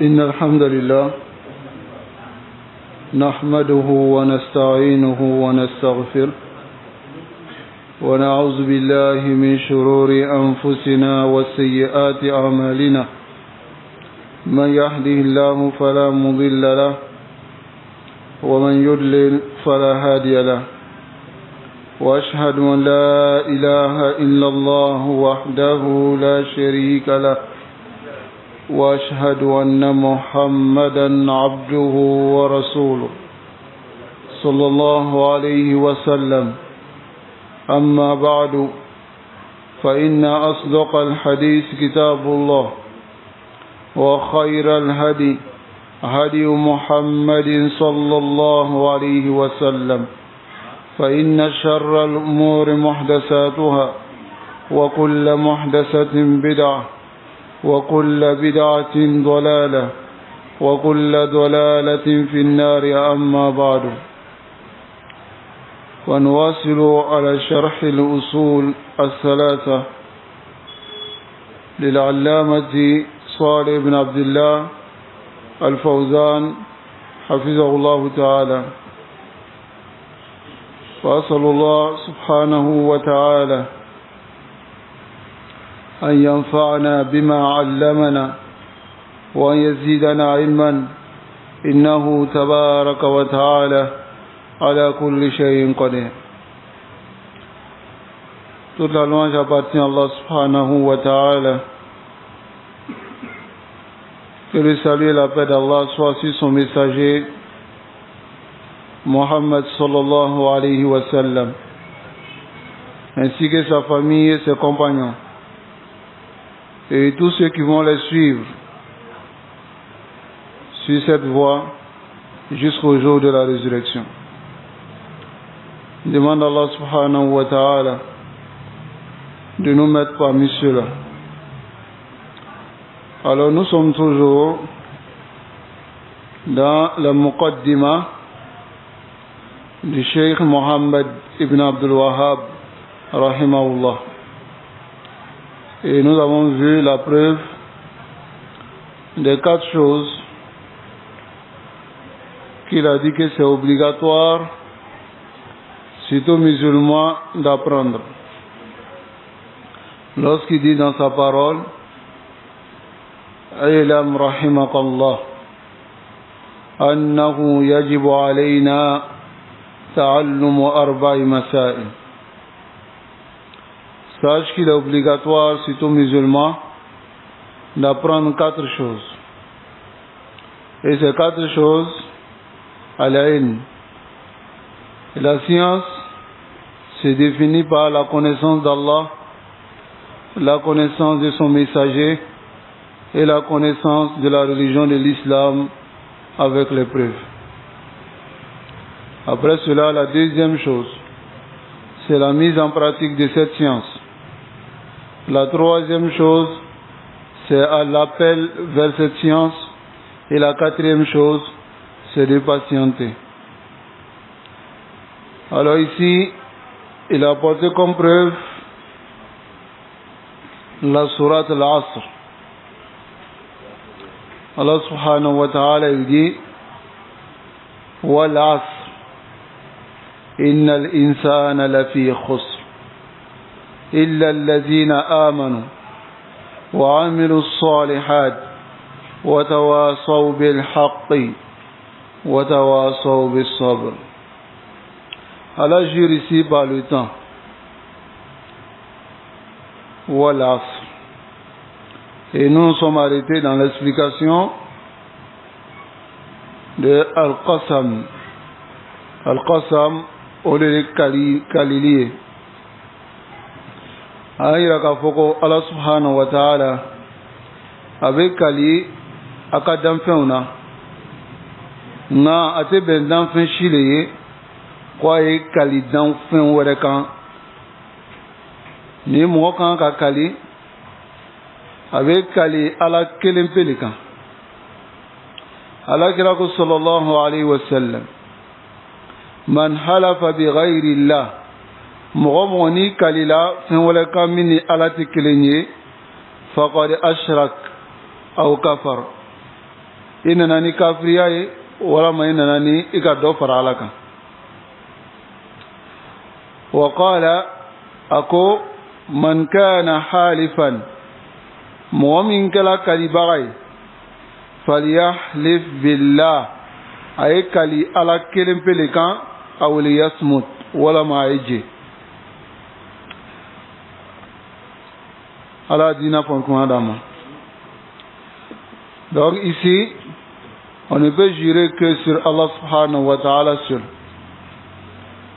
إن الحمد لله نحمده ونستعينه ونستغفره ونعوذ بالله من شرور أنفسنا وسيئات أعمالنا من يهده الله فلا مضل له ومن يضلل فلا هادي له وأشهد أن لا إله إلا الله وحده لا شريك له وأشهد أن محمدا عبده ورسوله صلى الله عليه وسلم أما بعد فإن أصدق الحديث كتاب الله وخير الهدي هدي محمد صلى الله عليه وسلم فإن شر الأمور محدثاتها وكل محدثة بدعة وكل بدعة ضلالة وكل ضلالة في النار أما بعد ونواصل على شرح الأصول الثلاثة للعلامة صالح بن عبد الله الفوزان حفظه الله تعالى وأسأل الله سبحانه وتعالى أن ينفعنا بما علمنا وأن يزيدنا علما إنه تبارك وتعالى على كل شيء قدير. Toute la louange appartient à Allah subhanahu wa ta'ala. Que le salut et la paix d'Allah soient sur son messager Muhammad sallallahu alayhi wa sallam, ainsi que sa famille et ses compagnons, et tous ceux qui vont les suivre sur cette voie jusqu'au jour de la résurrection. Demande à Allah subhanahu wa ta'ala de nous mettre parmi ceux-là. Alors nous sommes toujours dans la muqaddima du Cheikh Mohammed ibn Abdul Wahhab rahimahullah. Et nous avons vu la preuve des 4 choses qu'il a dit que c'est obligatoire, surtout musulmans, d'apprendre. Lorsqu'il dit dans sa parole Aylam rahimakallah annahu yajibu alayna ta'allumu arba'i masail. Sache qu'il est obligatoire, surtout musulman, d'apprendre 4 choses. Et ces 4 choses, al-ilm. La science se définit par la connaissance d'Allah, la connaissance de son messager et la connaissance de la religion de l'islam avec les preuves. Après cela, la deuxième chose, c'est la mise en pratique de cette science. La troisième chose, c'est l'appel vers cette science. Et la 4e chose, c'est de patienter. Alors ici, il a apporté comme preuve la sourate Al-Asr. Allah subhanahu wa ta'ala il dit Wal-Asr Innal insana lafi khusr إلا الذين آمنوا وعملوا الصالحات وتواصوا بالحق وتواصوا بالصبر. Allah jure ici par le temps. Wal-Asr. Et nous nous sommes arrêtés dans l'explication de Al-Qasam. Al-Qasam au lieu de Kalilier. Ayira ka foko Allah subhanahu wa ta'ala avec kali aka danfɛnw na nka a tɛ bɛn danfɛn si le ye ko a ye kali danfɛn wɛrɛ kan. Ni mɔgɔ kan ka kali a bɛ kali Ala kelen pe de kan. Alakira ko sallallahu alayhi wa sallam man halafa bi ghayri Allah, mɔgɔ mɔgɔ ni kalila fɛn wɛrɛ kan min ni Ala tɛ kelen ye faqad ashrak aw kafar, i nana ni kafiriya ye walama i nana ni i ka dɔ fara Ala kan. wa qala a ko man kana halifan mɔgɔ min kɛla kalibaga ye falyahlif billah a ye kali Ala kelen pe le kan aw liyasmut walama a ye je. Ala dina fɔ kuma d'a ma. Donc ici, on ne peut jurer que sur Allah subhanahu wa ta'ala seul.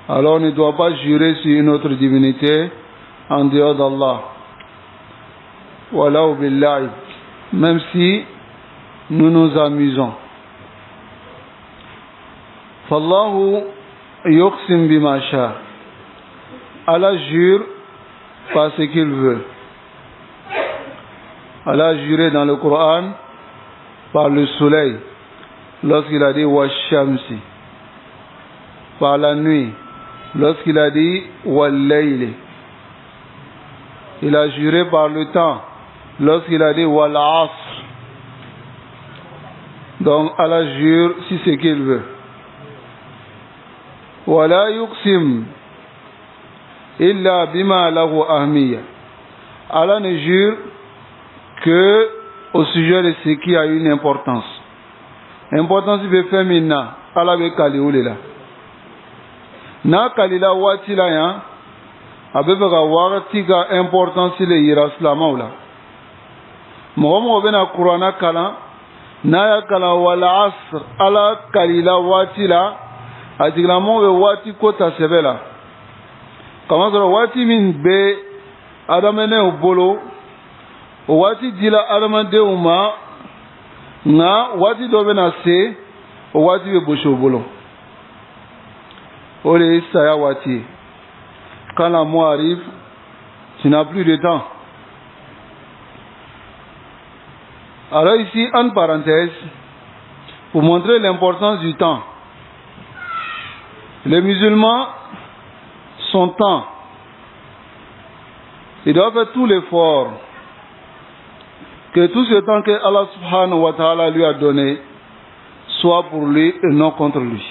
Alors on ne doit pas jurer sur une autre divinité en dehors d'Allah. Walau billahi. Même si nous nous amusons. Fallahu yuqsim bima sha. Allah jure par ce qu'il veut. Allah a juré dans le Coran par le soleil lorsqu'il a dit Washamsi, par la nuit lorsqu'il a dit Wallayli. Il a juré par le temps lorsqu'il a dit Wal Asr. Donc Allah jure si c'est qu'il veut. Wala yuqsim illa bima lahu ahmiya. Allah ne jure que au sujet de ce qui a une importance. Importance be fɛn min na Ala bɛ kali o de la. N'a kalila waati la yan a bɛ fɛ ka wagati ka importance le yira silamɛw la. Mɔgɔ mɔgɔ bɛna kuranna kalan n'a y'a kalan wal asr Ala kalila waati la a tigilamɔgɔ bɛ waati ko ta sɛbɛ la. Kamasɔrɔ waati min bɛ adamadenw bolo o waati dila adamadenw ma nka waati dɔ bɛna se o waati bɛ bosi o bolo. O de ye saya waati ye. Quand la mort arrive, tu n'as plus de temps. Alors ici, en parenthèse, pour montrer l'importance du temps, les musulmans, son temps, ils doivent faire tout l'effort que tout ce temps que Allah subhanahu wa ta'ala lui a donné soit pour lui et non contre lui.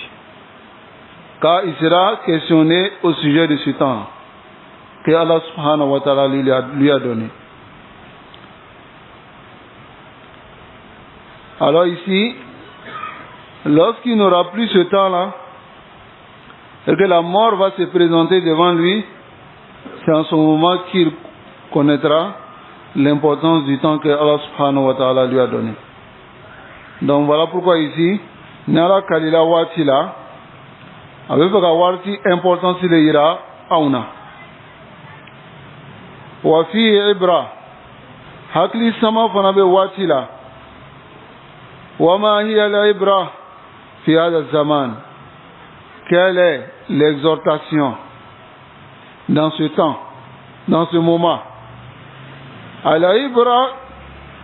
Car il sera questionné au sujet de ce temps que Allah subhanahu wa ta'ala lui a donné. Alors ici, lorsqu'il n'aura plus ce temps-là, et que la mort va se présenter devant lui, c'est en ce moment qu'il connaîtra l'importance du temps que Allah subhanahu wa ta'ala lui a donné. Donc voilà pourquoi ici, Nala Kalila Watila, avec la Wati importance il ira auna. Wafi Ibra, Hakli Sama Fanabe Watila, Wama hiya la Ibra, fi hada zaman. Quelle est l'exhortation dans ce temps, dans ce moment? Al-Ibra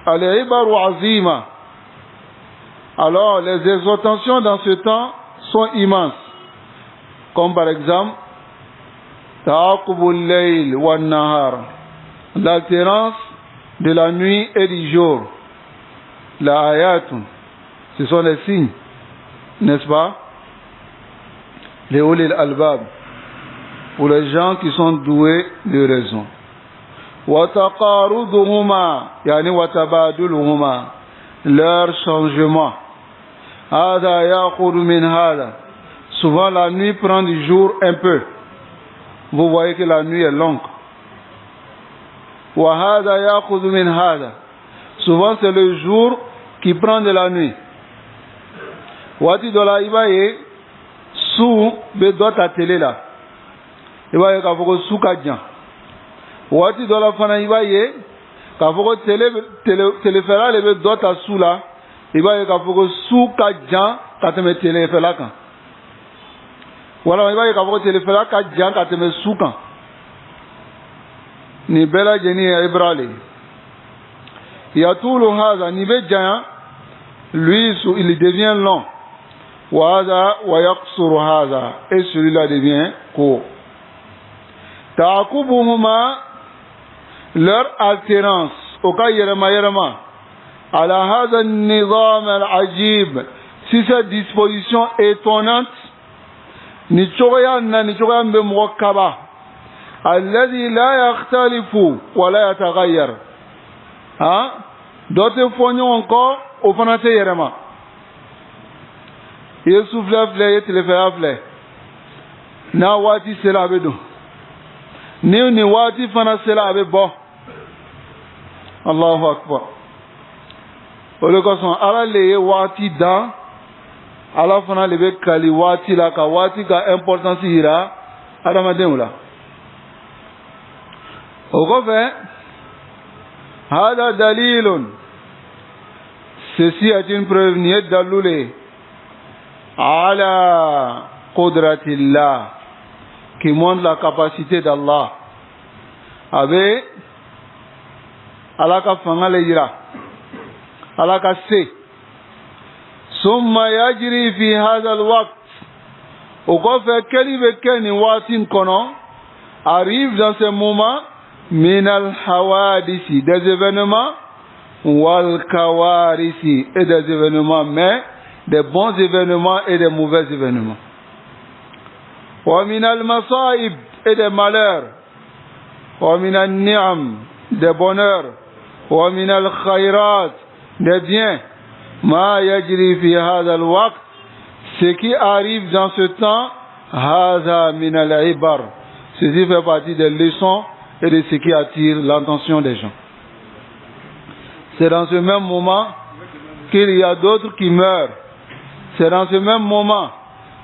al-Ibaru azima. Alors les exhortations dans ce temps sont immenses. Comme par exemple, Ta'aqubul layl wan nahar, l'alternance de la nuit et du jour. La ayatun, ce sont les signes, n'est-ce pas? Les ulil albab, pour les gens qui sont doués de raison. وتقارضهما يعني وتبادلهما leur changement. هذا يأخذ من هذا. Souvent la nuit prend du jour un peu. Vous voyez que la nuit est longue. وهذا يأخذ من هذا. Souvent c'est le jour qui prend de la nuit. Wati dola ibaye su be dota tele la. Ibaye ka foko su ka jan. Wati dola fana ibaye ka foko tele fera le be dota su la. Ibaye ka foko su ka jan ka teme tele fera kan. Wala ibaye ka foko tele fera ka jan ka teme su kan. Ni bela jeni ya ibrale. Yatulu haza ni be jan lui il devient long. Waza wa yaqsuru haza et celui-là devient court. Ta'aqubuhuma leur alternance au cas yerema ala hadha an-nizam al-ajib, si cette disposition étonnante ni choya na ni choya mbe muwakkaba alladhi la yakhtalifu wa la yataghayyar dote fonyo encore au fana te yerema yesu flafle telefafle na wati sela bedo ni wati fana sela be bo Allahu akbar ole ko son ala le wati da ala fana le be kali wati la ka wati ka importance ira adama demula au fait hada dalilun, ceci est une preuve niette d'alloulé ala qudratillah qui montre la capacité d'Allah avec alaka fangale yira alaka se summa yajri fi hadha alwaqt au fait kelibe keni watin kono arrive dans ce moment min al-hawadisi, des événements, wal kawarisi, et des événements, mais des bons événements et des mauvais événements. Wa min al-masaib, et des malheurs. Wa min al-ni'am, des bonheurs. Wa min al-khayrat, des biens. Ma yajri fi hadha al-waqt, ce qui arrive dans ce temps, hadha min al-ibar. Ceci fait partie des leçons et de ce qui attire l'attention des gens. C'est dans ce même moment qu'il y a d'autres qui meurent. C'est dans ce même moment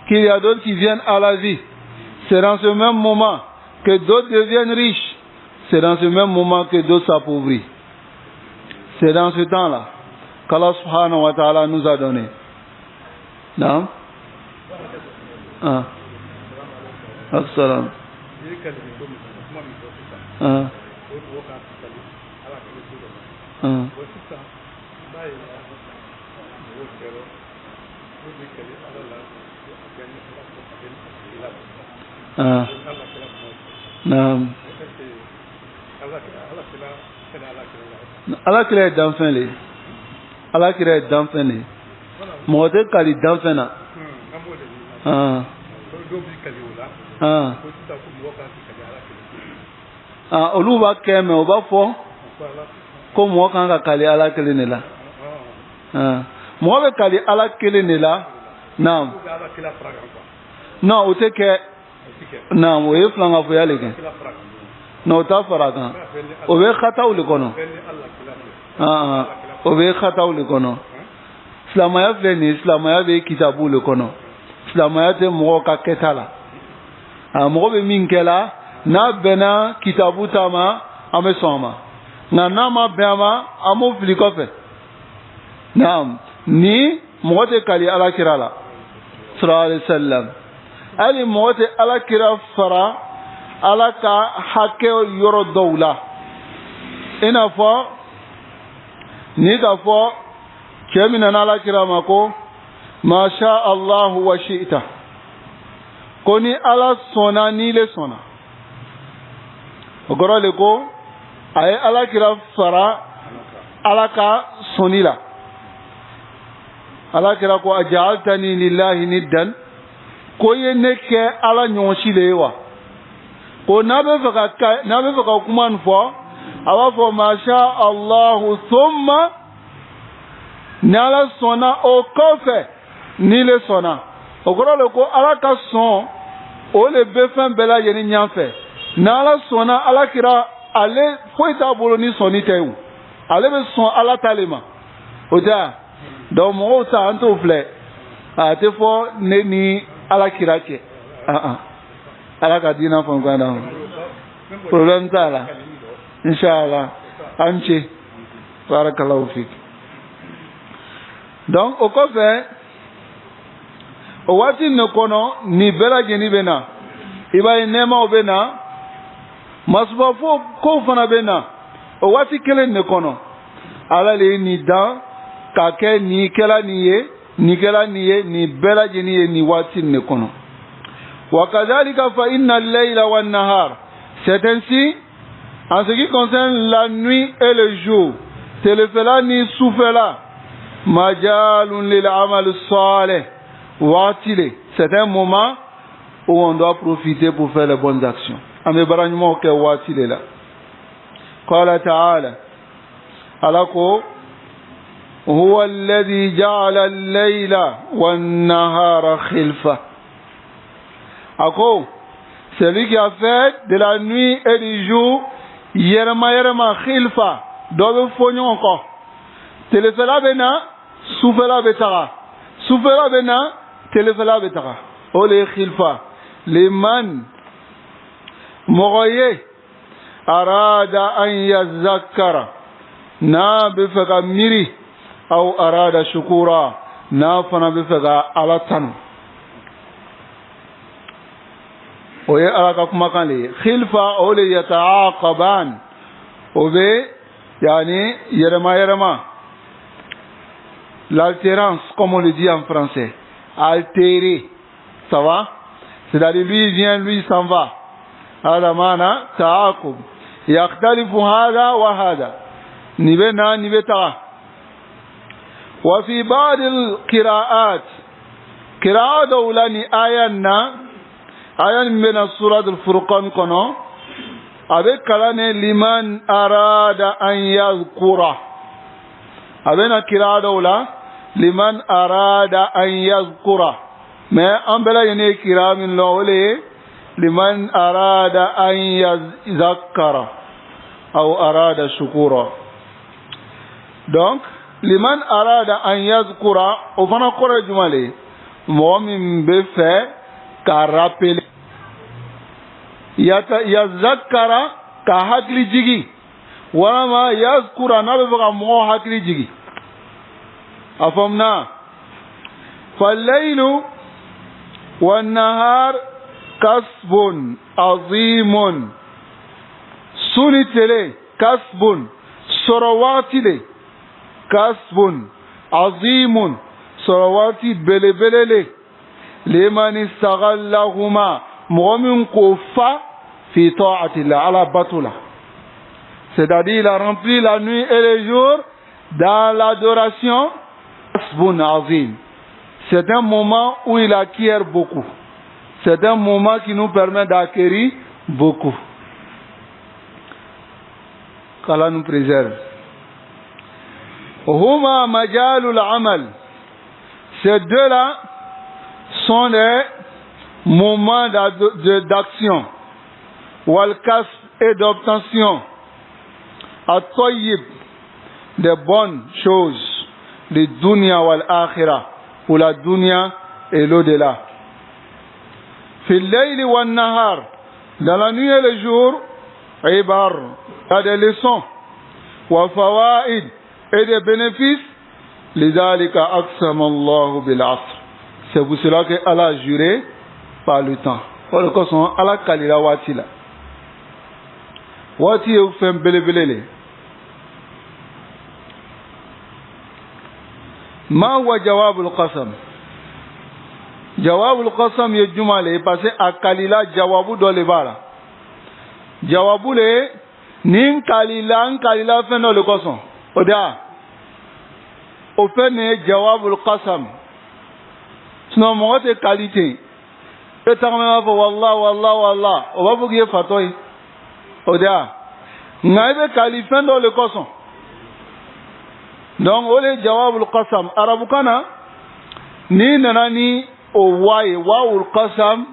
qu'il y a d'autres qui viennent à la vie. C'est dans ce même moment que d'autres deviennent riches. C'est dans ce même moment que d'autres s'appauvrissent. C'est dans ce temps-là qu'Allah subhanahu wa ta'ala nous a donné. Non? Assalam. ala kira danfɛn le ala kira danfɛn le mɔgɔ tɛ kali danfɛn na olu b'a kɛ mɛ o b'a fɔ ko mɔgɔ kan ka kali ala kelen de la mɔgɔ bɛ kali ala kelen de la naam non o tɛ kɛ naam o ye filankafɔya le kɛ non o t'a fara kan o bɛ xataw le kɔnɔ o bɛ xataw le kɔnɔ silamɛya filɛ nin ye silamɛya bɛ kitabu le kɔnɔ silamɛya tɛ mɔgɔ ka kɛta la mɔgɔ bɛ min kɛ la n'a bɛnna kitabu ta ma an bɛ sɔn a ma nka n'a ma bɛn a ma an b'o fili kɔfɛ naam ni mɔgɔ tɛ kali alakira la sallallahu alaihi wasallam hali mɔgɔ tɛ alakira fara ala ka hakɛ yɔrɔ dɔw la i n'a fɔ ni ka fɔ cɛ min nana alakira ma ko masha Allahu wa shi'ta ko ni ala sɔnna ni le sɔnna o kɔrɔ de ko a ye alakira fara ala ka sɔnni la alakira ko aja'altani lillahi niddan ko ye ne kɛ ala ɲɔgɔn si le ye wa ko n'a bɛ fɛ ka kuma nin fɔ a b'a fɔ masha Allahu thumma ni ala sɔnna o kɔfɛ ni le sɔnna o kɔrɔ de ko ala ka sɔn o le bɛ fɛn bɛɛ lajɛlen ɲɛfɛ ni ala sɔnna alakira ale foyi t'a bolo ni sɔnni tɛ o ale bɛ sɔn ala ta le ma o tɛ donc mɔgɔw ta an t'o filɛ a tɛ fɔ ne ni alakira cɛ ala ka diina fɔ n kan na problème t'a la inshallah an ce barakallahu fik donc o kɔfɛ o waati nin kɔnɔ nin bɛɛ lajɛlen bɛ na i b'a ye nɛɛmaw bɛ na masubafo kow fana bɛ na o waati kelen de kɔnɔ ala le ye nin dan ka kɛ nin kɛla nin ye nin kɛla nin ye nin bɛɛ lajɛlen ye nin waati nin de kɔnɔ wa kadhalika fa inna al-layla wan-nahar c'est ainsi en ce qui concerne la nuit et le jour telefela ni sufela majalun lil amal salih watile. C'est un moment où on doit profiter pour faire les bonnes actions. Ame baranyuma ke watile la. Qala ta'ala alako huwa alladhi ja'ala al-layla wan-nahara khilfa. Ako celui qui a fait de la nuit et du jour yerma khilfa do fonyo encore. Telefela bena sufela betara. Sufela bena telefela betara. Ole khilfa liman mogoye arada an yazakkara na bifaka miri aw arada shukura na fana bifaka alatan. Oye alaka kuma kan le khilfa ole yataaqaban obe yani yerma l'altérance comme on le dit en français, altérer, ça va, c'est-à-dire lui il vient, lui il s'en va. هذا معنى تعاقب يختلف هذا وهذا نبنا نبتغى. وفي بعض القراءات قراءة دولاني آية من سورة الفرقان كنو avec kalane liman arada an yazkura abena kirada wala liman arada an yazkura mais ambela yene kiramin lawle liman arada an yazakkara aw arada shukura. Donc liman arada an yazkura o fana kore jumale mo min be fait ka rappeler yazakkara ka hakli jigi wama yazkura na be ga mo hakli jigi afamna fallaylu wan nahar kasbun azimun sunitele kasbun sorawatile kasbun azimun sorawati belebelele liman istaghallahuma mu'min kofa fi ta'atillah ala batula, c'est-à-dire il a rempli la nuit et les jours dans l'adoration. Kasbun azim, c'est un moment où il acquiert beaucoup, c'est un moment qui nous permet d'acquérir beaucoup. Qu'Allah nous préserve. Huma majalul amal, ces deux-là sont les moments d'action, wal kasb et d'obtention, at-tayyib, des bonnes choses, les dunya wal akhirah, pour la dunya et l'au-delà. Fil layli wan nahar, dans la nuit et le jour, ibar, il y a des leçons, wa fawaid, et des bénéfices. Lidhalika aqsama Allahu bil asr, c'est pour cela que Allah a juré par le temps. Or que son Allah kalila wati la wati e fem belebelele ma huwa jawabul qasam. Jawabul qasam ye jumale parce que akalila jawabu do le bala jawabu le nin kalila fen do le qasam oda o fait ne jawabul qasam sinon mo te qualité et tamama fo wallah o ba bugiye fatoy oda ngaibe kalifen do le qasam. Donc ole jawabul qasam arabu kana ni nanani o waye wawul qasam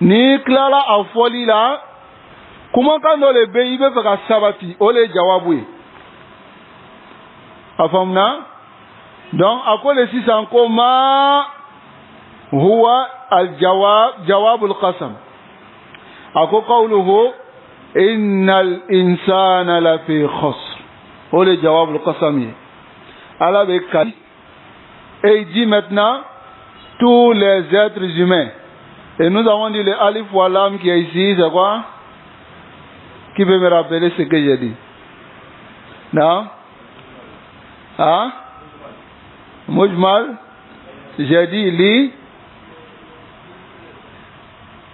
ni klara afoli la kuma kan do le be ibe fa sabati ole jawabu afamna. Donc akole si sanko ma huwa al jawabul qasam ako qawluhu innal insana la fi khusr ole jawabul qasam Allah be kali et il dit maintenant tous les êtres humains. Et nous avons dit le alif wa lam qui est ici, c'est quoi? Qui peut me rappeler ce que j'ai dit? Non? Hein? Mujmal? J'ai dit li?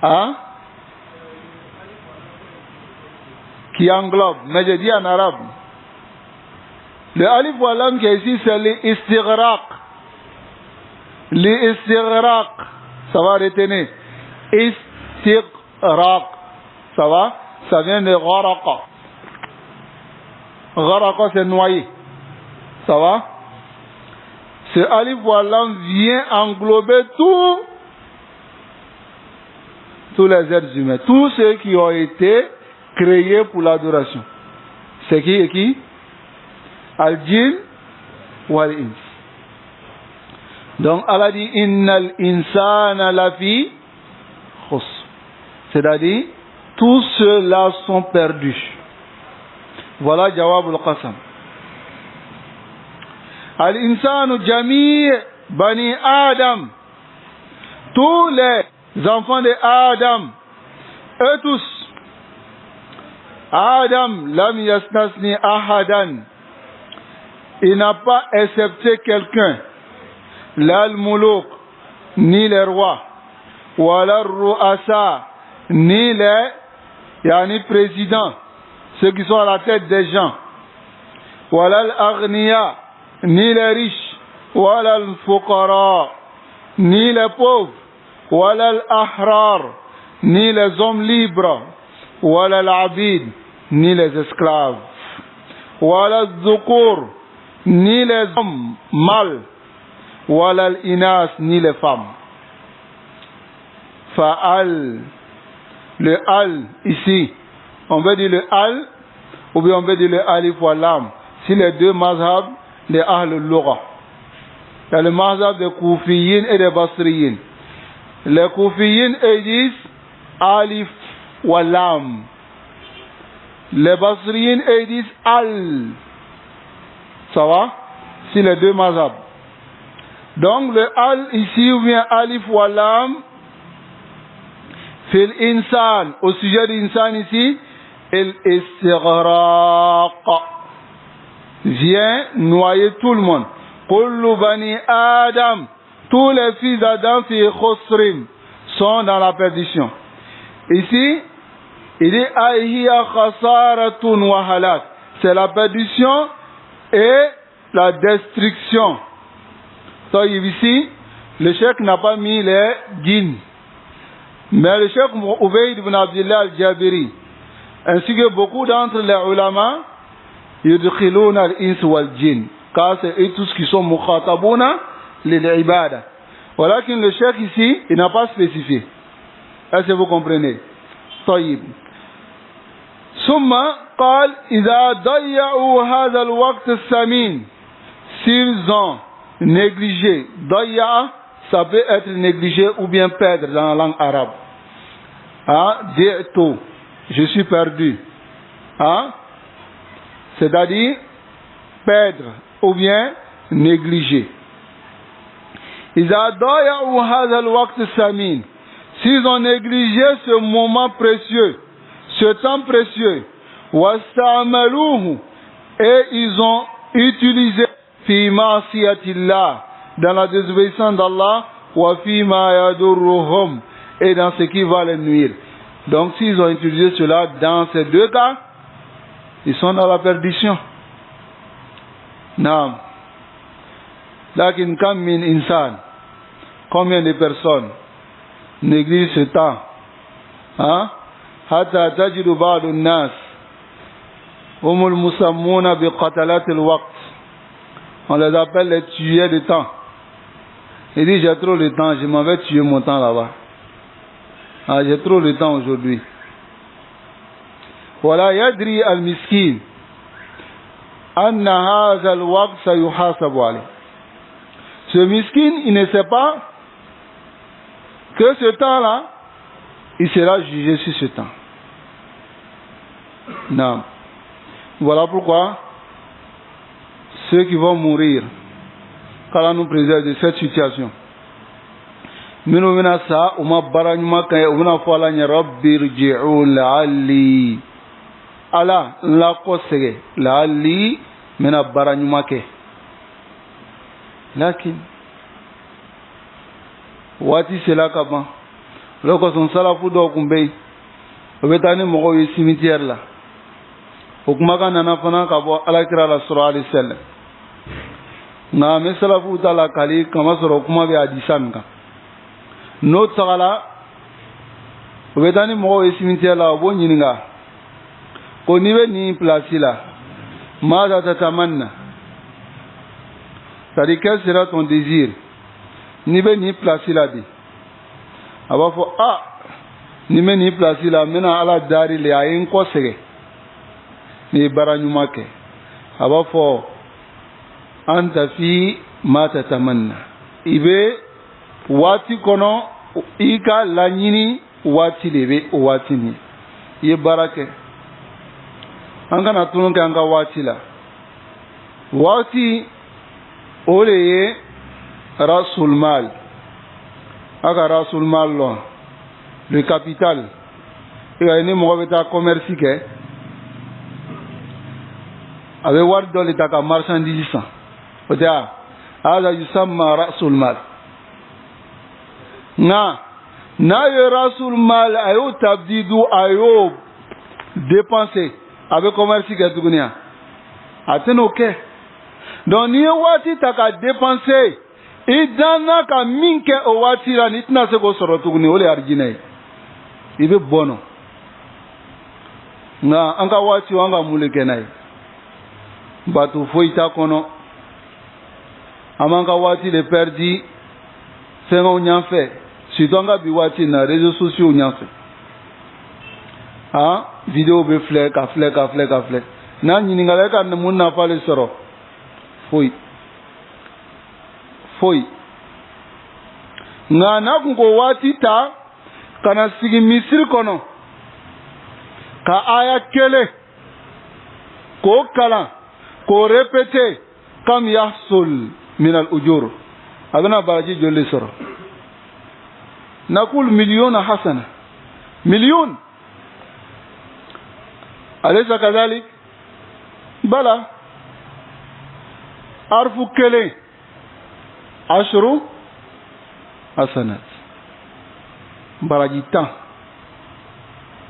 Hein? Qui englobe, mais j'ai dit en arabe. Le alif wa lam qui est ici, c'est l'istighraq. L'istighraq. Ça va retenir. Istighraq. Ça va? Ça vient de gharaqa. Gharaqa, c'est noyé. Ça va? Ce alif wa lam vient englober tous les êtres humains, tous ceux qui ont été créés pour l'adoration. C'est qui et qui? Al-Jinn wal-Ins. Donc Allah dit Innal insana lafi khus. C'est-à-dire, tous ceux-là sont perdus. Voilà Jawab al-Qasam. Al-insanu jami' bani Adam. Tous les enfants de Adam, eux tous. Adam lam yasnasni ahadan. Il n'a pas excepté quelqu'un. L'al-muluk, ni les rois. Wala ru'asa, ni les présidents, ceux qui sont à la tête des gens. Wala al-aghniya, ni les riches. Wala al-fuqara, ni les pauvres. Wala al-ahrar, ni les hommes libres. Wala al-abid, ni les esclaves. Wala al-dhukur, ni les hommes mâles. Wala al-inas, ni les femmes. Fa'al, le al ici, on veut dire le al ou bien on veut dire le alif wa lam. Si les deux mazhab de Ahl al-Lugha. Il y a le mazhab des Koufiyin et des Basriyin. Les Koufiyin disent alif wa lam. Les Basriyin disent al. Ça va? Si les deux mazhab. Donc le al ici ou bien alif wa lam fil insan, au sujet d'insan ici, il istighraq vient noyer tout le monde. Kullu bani Adam, tous les fils d'Adam fi khusrim sont dans la perdition. Ici, il dit ahiya khasaratun wa halak. C'est la perdition et la destruction. Donc ici, le cheikh n'a pas mis les djinns. Mais le cheikh Ubayd ibn Abdullah al-Jabiri, ainsi que beaucoup d'entre les ulama, yudkhilun al-ins wal-jinn, car c'est eux tous qui sont mukhatabouna lil-ibada. Voilà que le cheikh ici, il n'a pas spécifié. Est-ce que vous comprenez? طيب. ثم قال إذا ضيعوا هذا الوقت الثمين, s'ils ont négligé, ضيع, ça peut être négligé ou bien perdre dans la langue arabe. Ah, di'tu, je suis perdu. Ah, c'est-à-dire perdre ou bien négliger. إذا ضيعوا هذا الوقت الثمين, s'ils ont négligé ce moment précieux, ce temps précieux, واستعملوه, et ils ont utilisé في معصية الله, dans la désobéissance d'Allah, wa fi ma yadurruhum, et dans ce qui va les nuire. Donc s'ils ont utilisé cela dans ces deux cas, ils sont dans la perdition. Naam. Lakin kam min insan, combien de personnes négligent ce temps? Hein? Hatta tajidu ba'du nas humul musammuna bi qatalat al-waqt. On les appelle les tueurs de temps. Il dit j'ai trop de temps, je m'en vais tuer mon temps là-bas. Ah, j'ai trop de temps aujourd'hui. Voilà, yadri al-miskin anna hadha al-waqt sayuhasabu alayh. Ce miskin, il ne sait pas que ce temps-là, il sera jugé sur ce temps. Non. Voilà pourquoi ceux qui vont mourir, qu'Allah nous préserve de cette situation. Minu mina sa uma baranyuma kay una fala nya rabbi rji'u la'alli ala la kosege la'alli mina baranyuma ke. Lakin wati sela kaba loko son salafu do kumbe obetani mo ko cimetière là o kuma ka nana fana ka bɔ alakira la sallallahu alaihi wasallam nka an bɛ salafu ta la kali kama sɔrɔ kuma bɛ hadisa min kan n'o tagala o bɛ taa ni mɔgɔw ye cimetière la o b'o ɲininka ko n'i bɛ nin place la maza tatamanna c'est-à-dire quel sera ton désir n'i bɛ nin place la bi a b'a fɔ n'i bɛ nin place la n bɛna ala dari le a ye n kɔ sɛgɛn n'i ye baara ɲuman kɛ a b'a fɔ anta fi ma tatamanna i bɛ waati kɔnɔ i ka laɲini waati de bɛ o waati nin i ye baara kɛ an kana tunun kɛ an ka waati la waati o de ye rasul mal a ka rasul mal lɔn le capital i ka ni mɔgɔ bɛ taa commerce kɛ a bɛ wari dɔ de ta ka marchandise san o tɛ a hada yusamma rasul mal nka n'a ye rasul mal a y'o tabdidu a y'o dépenser a bɛ commerce kɛ tuguni a tɛ n'o kɛ donc n'i ye waati ta ka dépenser i danna ka min kɛ o waati la n'i tɛna se k'o sɔrɔ tuguni o de ye arijinɛ ye i bɛ bɔ nɔ nka an ka waati an ka mun de kɛ n'a ye bato foyi t'a kɔnɔ an b'an ka waati de perdi fɛngɛw ɲɛfɛ surtout an ka bi waati in na réseaux sociaux ɲɛfɛ vidéo bɛ filɛ ka filɛ n'a ɲininkala e ka mun nafa de sɔrɔ foyi nka n'a kun ko waati ta ka na sigi misiri kɔnɔ ka aya kelen k'o kalan k'o répéter kam yahsul min al ujur a bɛna baraji joli sɔrɔ nakul miliyona hasana miliyɔn alaysa kadhalik bala arfu kelen ashru hasanat baraji 10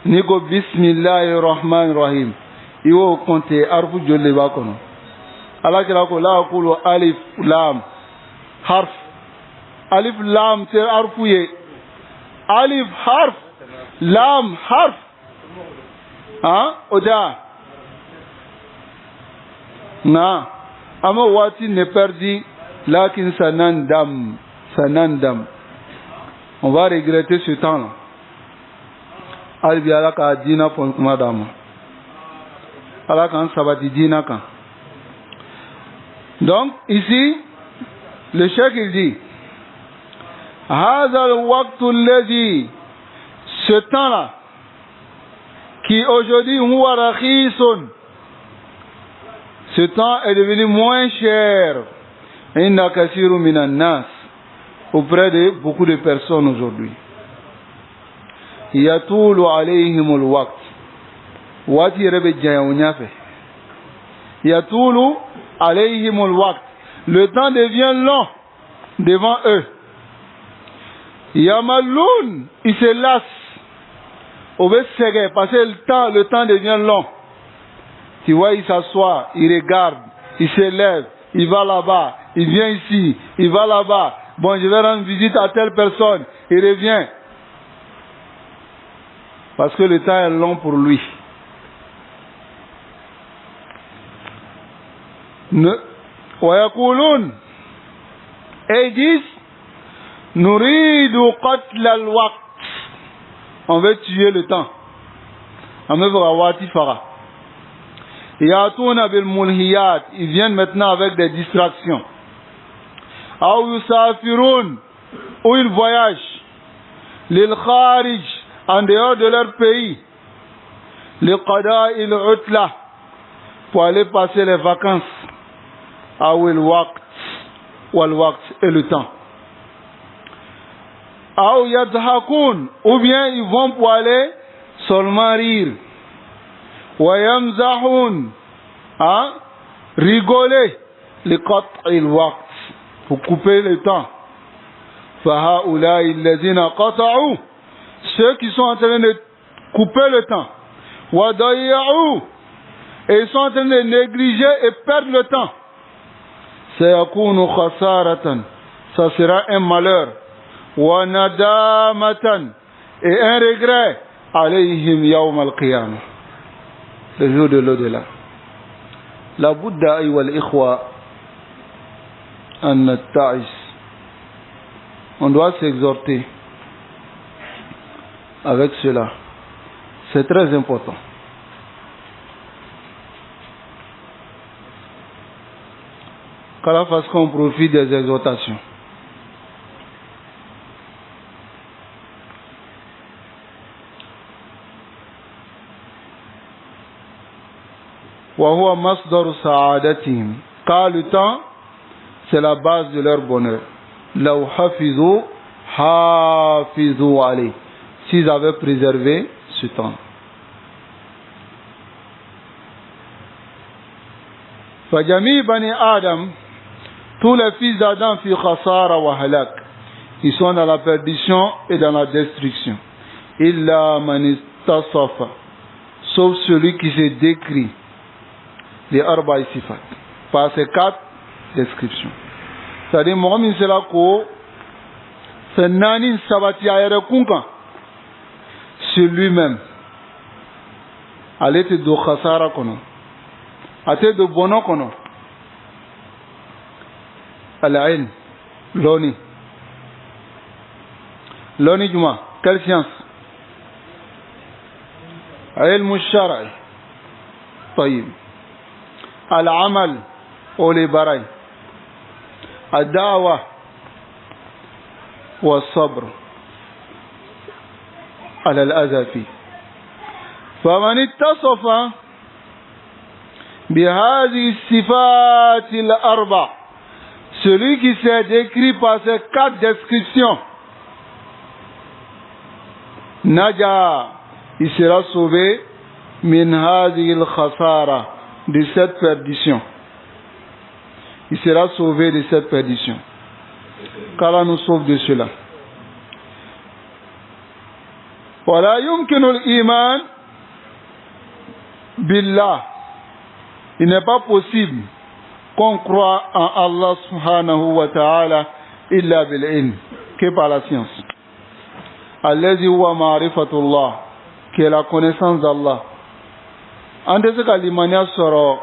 ni ko bismillahir rahmanir rahim iwo compter arfu joli b'a kɔnɔ alakira ko la aqulu alif lam harf alif lam c'est arfu ye alif harf lam harf oda na ama wati ne perdi lakin sanandam on va regretter ce temps là albi ala ka dina fon kuma dama ala kan sabati dina kan donc ici le cheikh il dit هذا الوقت الذي ce temps là qui aujourd'hui huwa rakhisun ce temps est devenu moins cher inna kathiru minan nas auprès de beaucoup de personnes aujourd'hui yatulu alayhimul waqt wati rebe jayawnya fe yatulu alayhimul waqt le temps devient long devant eux Yamaloun, il se lasse. Parce que le temps devient long. Tu vois, il s'assoit, il regarde, il se lève, il va là-bas, il vient ici, il va là-bas. Bon, je vais rendre visite à telle personne, il revient. Parce que le temps est long pour lui. Wayakulun. Et ils disent, Nouridu qatl al-waqt. On veut tuer le temps. On veut voir wati fara. Yatouna bil mulhiyat. Ils viennent maintenant avec des distractions. Aou yusafirun. Ou ils voyagent. Lil kharij. En dehors de leur pays. Le qada il utla. Pour aller passer les vacances. Aou il waqt. Wal waqt. Et le temps. Ou bien ils vont pour aller seulement rire. Rigoler. Pour couper le temps. Ceux qui sont en train de couper le temps. Et ils sont en train de négliger et perdre le temps. سيكون خسارة. Ça sera un malheur. وندامة. Et un regret. عليهم يوم القيامة. Le jour de l'au-delà. La Bouddha أيها الإخوة أن نتعس. On doit s'exhorter avec cela. C'est très important. Qu'Allah fasse qu'on profite des exhortations. وهو مصدر سعادتهم. Car le temps, c'est la base de leur bonheur. لو حفظوا حافظوا عليه. S'ils avaient préservé ce temps. فجميع بني آدم, tous les fils d'Adam fi khasara wa halak. Ils sont dans la perdition et dans la destruction. Illa man istasafa. Sauf celui qui se décrit les arba'i sifat. Par ces 4 descriptions. C'est-à-dire, Mohamed Selako, c'est Nani Sabati Ayere Kunka. Sur lui-même. Allez te do khasara kono. Allez de bono kono. Al-Ain, Loni. Loni Juma, quelle science? Ilm al-Shar'i. طيب. Al-Amal, Oli Baray. Al-Da'wa, Wa-Sabr. Al-Azafi. فمن اتصف بهذه الصفات الأربع. Celui qui s'est décrit par ces 4 descriptions, Naja, il sera sauvé min hadhihi al-khasara, de cette perdition. Il sera sauvé de cette perdition. Qu'Allah nous sauve de cela. ولا يمكن الإيمان بالله. Il n'est pas possible qu'on croit en Allah subhanahu wa ta'ala illa bil ilm, que par la science. Allazi huwa ma'rifatullah, qui est la connaissance d'Allah. En de ce cas, l'imania sera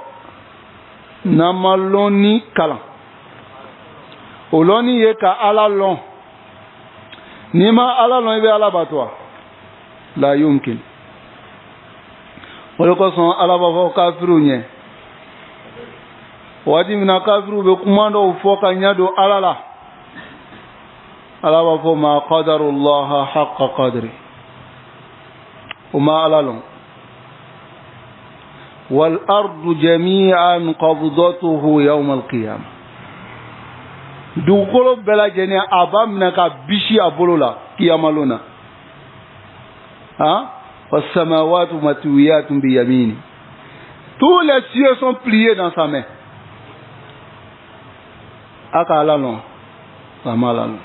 namaloni kalan. Oloni ye ka ala lon. Nima ala lon ibe ala batwa. La yumkin. Oloko son ala bafo kafiru nye. Wadi mina kafiru be kumando ufoka nyado ala la. Ala bafo ma qadarullaha haqqa qadri. Uma ala lon. والأرض جميعا قبضته يوم القيامة. dugukolo bɛɛ lajɛlen a b'a minɛ ka bisi a bolo la kiyamalona. والسماوات مطويات بيمينه. Tous les cieux sont pliés dans sa main. Aka ala non, sama ala non.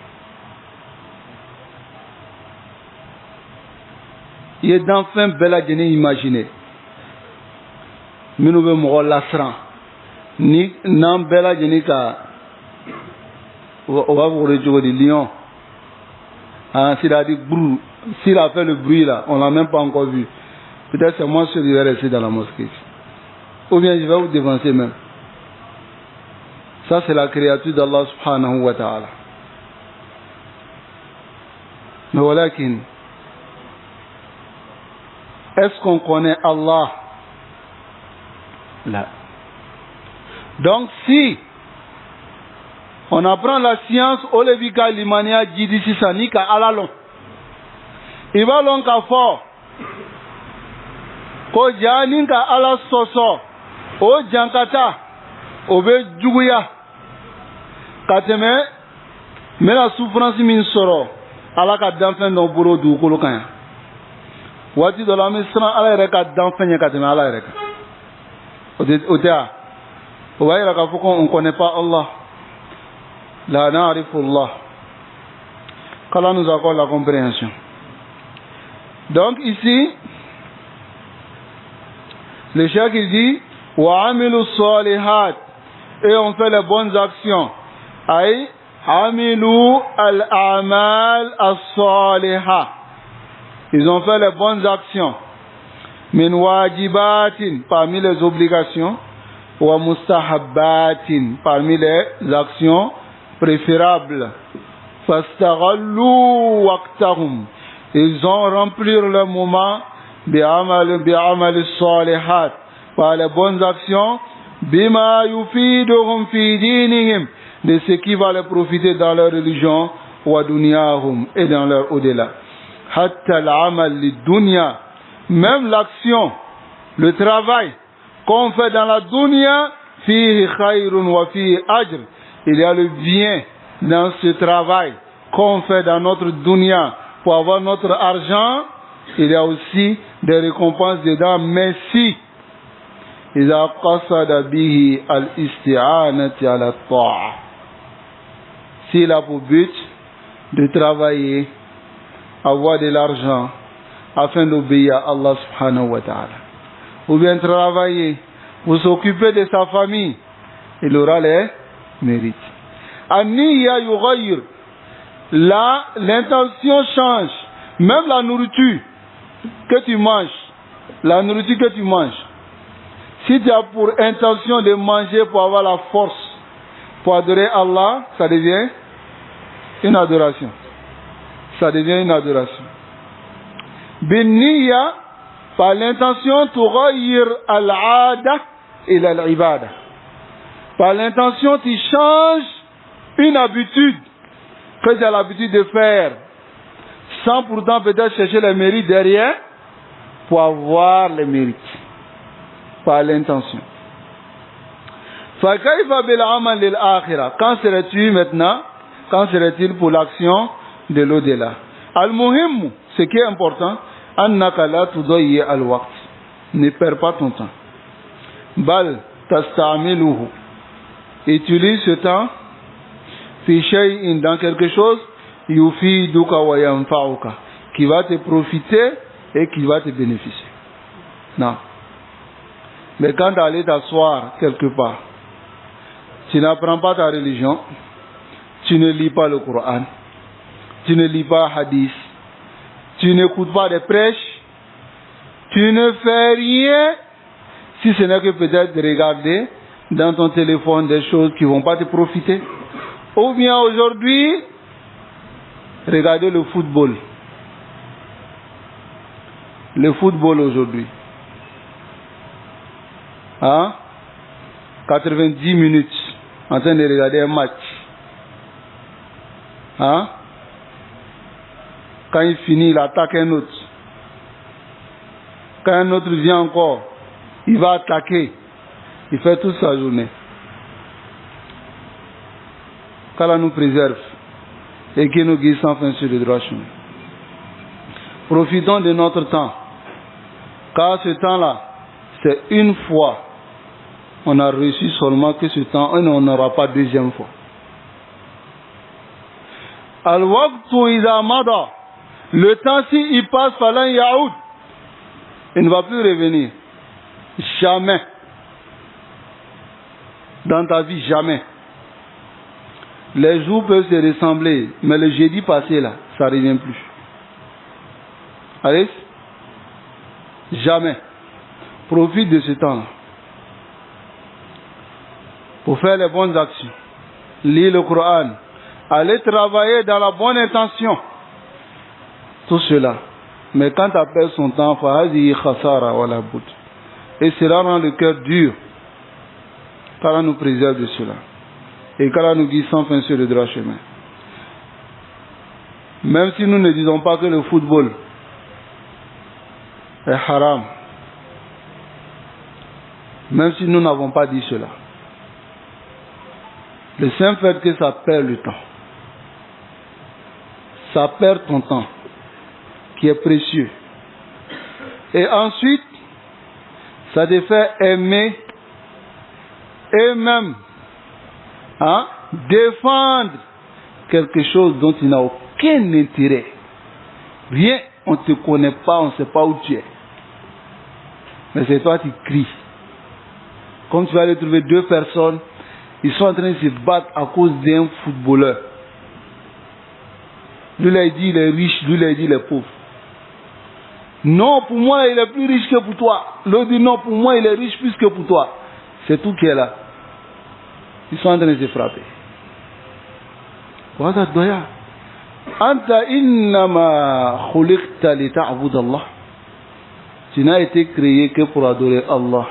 Il est d'enfin bɛɛ lajɛlen imaginer. Minnu bɛ mɔgɔ lasiran ni n'an bɛɛ lajɛlen ka o b'a fɔ o cogo di lion, c'est-à-dire brou, s'il a fait le bruit là, on l'a même pas encore vu. Peut-être c'est moi seul qui vais rester dans la mosquée. Ou bien je vais vous dévancer même. Ça c'est la créature d'Allah subhanahu wa ta'ala. Mais voilà qu'une, est-ce qu'on connaît Allah? Là. Donc si on apprend la science au levika limania jidisi sanika alalon, il va long ka fort ko jani ka ala soso o jankata o be juguya kateme mais la souffrance min soro ala ka danfen do boro du ko kan wati do la misran ala yɛrɛ ka danfen kateme ala yɛrɛ ka. On ne connaît pas Allah. La na'rifu Allah. Qu'Allah nous accorde la compréhension. Donc ici, le cheikh il dit Wa amilu salihat. Et on fait les bonnes actions. Aïe, amilu al-amal as-salihah. Ils ont fait les bonnes actions. Min wajibatin, parmi les obligations. Wa mustahabbatin, parmi les actions préférables. Fastaghallu waqtahum. Ils ont rempli le moment bi'amal salihat, par les bonnes actions, bima yufiduhum fi dinihim, de ce qui va les profiter dans leur religion, wa dunyahum, et dans leur au-delà. Hatta al-amal lid-dunya, même l'action, le travail qu'on fait dans la dunya, fihi khayrun wa fihi ajr, il y a le bien dans ce travail qu'on fait dans notre dunya pour avoir notre argent, il y a aussi des récompenses dedans, mais si إذا قصد به الاستعانة على الطاعة, s'il a pour but de travailler, avoir de l'argent afin d'obéir à Allah subhanahu wa ta'ala, ou bien travailler pour s'occuper de sa famille, il aura les mérites. An-niyya yughayyir, là l'intention change, même la nourriture que tu manges, si tu as pour intention de manger pour avoir la force pour adorer Allah, ça devient une adoration. Bin-niyya, par l'intention, tughayyir al-'ada ila al-ibada. Par l'intention, tu changes une habitude que tu as l'habitude de faire, sans pourtant peut-être chercher les mérites derrière, pour avoir les mérites. Par l'intention. فَكَيْفَ بِالْعَمَلِ لِلْآخِرَةِ. Quand serait-il maintenant? Quand serait-il pour l'action de l'au-delà? Al-muhimmu, ce qui est important, annaka la tudayyi al-waqt. Ne perds pas ton temps. Bal tasta'miluhu. Utilise ce temps fi shay'in, dans quelque chose, yufiduka wa yanfa'uka, qui va te profiter et qui va te bénéficier. Non. Mais quand tu allais t'asseoir quelque part, tu n'apprends pas ta religion, tu ne lis pas le Coran, tu ne lis pas Hadith, tu n'écoutes pas des prêches, tu ne fais rien, si ce n'est que peut-être de regarder dans ton téléphone des choses qui ne vont pas te profiter. Ou bien aujourd'hui, regarder le football. Le football aujourd'hui. 90 minutes en train de regarder un match. Quand il finit, il attaque un autre. Quand un autre vient encore, il va attaquer. Il fait toute sa journée. Qu'Allah nous préserve et qu'il nous guide sans fin sur le droit chemin. Profitons de notre temps, car ce temps-là, c'est une fois. On a reçu seulement que ce temps, et on n'aura pas deuxième fois. Al-waqtu idha mada. Le temps, s'il passe, falan yaoud, il ne va plus revenir. Jamais. Dans ta vie, jamais. Les jours peuvent se ressembler, mais le jeudi passé, là, ça ne revient plus. Allez? Jamais. Profite de ce temps-là pour faire les bonnes actions. Lis le Coran. Allez travailler dans la bonne intention. Tout cela. Mais quand tu perds son temps, et cela rend le cœur dur. Qu'Allah nous préserve de cela. Et qu'Allah nous guide sans fin sur le droit chemin. Même si nous ne disons pas que le football est haram. Même si nous n'avons pas dit cela. Le simple fait que ça perd le temps. Ça perd ton temps, qui est précieux. Et ensuite, ça te fait aimer et même défendre quelque chose dont il n'a aucun intérêt. Rien, on ne te connaît pas, on ne sait pas où tu es. Mais c'est toi qui cries. Comme tu vas aller trouver deux personnes, ils sont en train de se battre à cause d'un footballeur. Lui, il dit il est riche, lui, il dit il est pauvre. Non, pour moi, il est plus riche que pour toi. L'autre dit non, pour moi, il est riche plus que pour toi. C'est tout qui est là. Ils sont en train de se frapper. Voilà, doya. Anta innama khuliqta li ta'bud Allah. Tu n'as été créé que pour adorer Allah.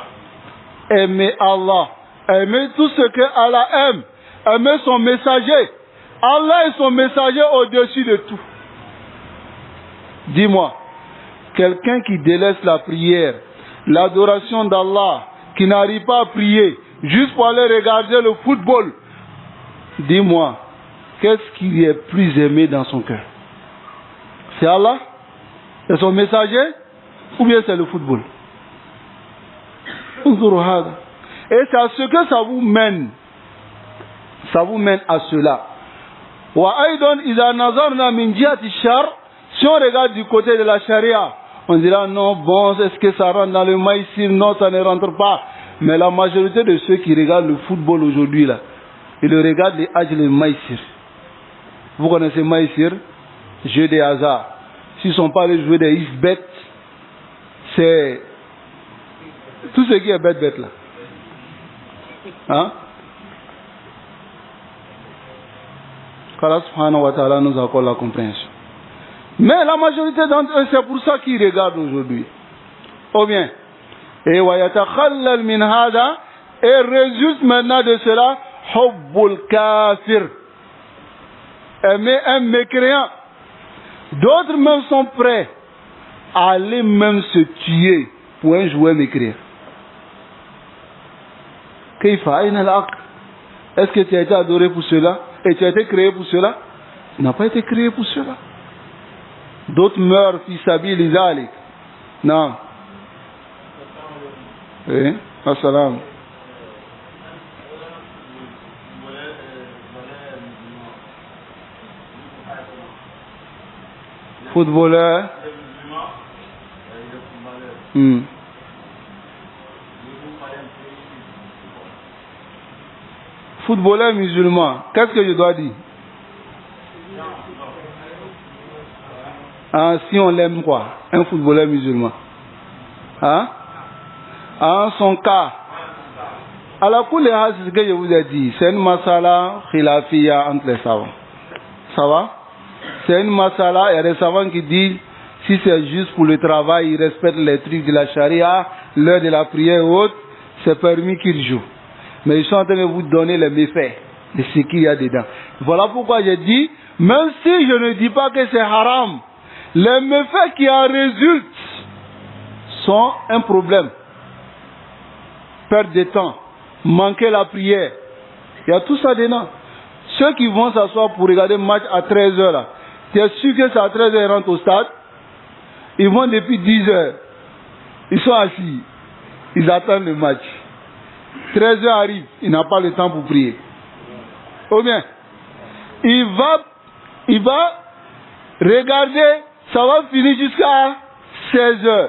Aimer Allah. Aimer tout ce que Allah aime. Aimer son messager. Allah est son messager au-dessus de tout. Dis-moi, quelqu'un qui délaisse la prière, l'adoration d'Allah, qui n'arrive pas à prier, juste pour aller regarder le football, dis-moi, qu'est-ce qui est plus aimé dans son cœur? C'est Allah? C'est son messager? Ou bien c'est le football? Et c'est à ce que ça vous mène. Ça vous mène à cela. Si on regarde du côté de la charia, on dira non, bon, est-ce que ça rentre dans le maïsir? Non, ça ne rentre pas. Mais la majorité de ceux qui regardent le football aujourd'hui, là, ils regardent les hajj, le maïsir. Vous connaissez maïsir? Jeu des hasards. S'ils ne sont pas les jeux des isbet, c'est tout ce qui est bête là. Hein? qu'Allah subhanahu wa ta'ala nous accorde la compréhension. Mais la majorité d'entre eux, c'est pour ça qu'ils regardent aujourd'hui. Ou bien, et وَيَتَخَلَّلْ مِنْ هَذَا, et résulte maintenant de cela, hubbul kafir, aimer un mécréant. D'autres même sont prêts à aller même se tuer pour un joueur mécréant. Est-ce que tu as été adoré pour cela? Et tu as été créé pour cela? Tu n'as pas été créé pour cela. D'autres meurent fi sabili zalik. Non. Oui, assalam. Footballeur. Footballeur musulman, qu'est-ce que je dois dire? Ah, si on l'aime quoi? Un footballeur musulman. Hein? En son cas, à la coulée, c'est ce que je vous ai dit. C'est une masala khilafiyya entre les savants. Ça va? C'est une masala, il y a des savants qui disent si c'est juste pour le travail, ils respectent les trucs de la charia, l'heure de la prière et autres, c'est permis qu'ils jouent. Mais ils sont en train de vous donner les méfaits de ce qu'il y a dedans. Voilà pourquoi j'ai dit, même si je ne dis pas que c'est haram, les méfaits qui en résultent sont un problème. Perdre de temps, manquer la prière, il y a tout ça dedans. Ceux qui vont s'asseoir pour regarder le match à 13h là, tu es sûr que c'est à 13h ils rentrent au stade? Ils vont depuis 10h. Ils sont assis. Ils attendent le match. 13h arrive, il n'a pas le temps pour prier. Ou bien, il va regarder, ça va finir jusqu'à 16h.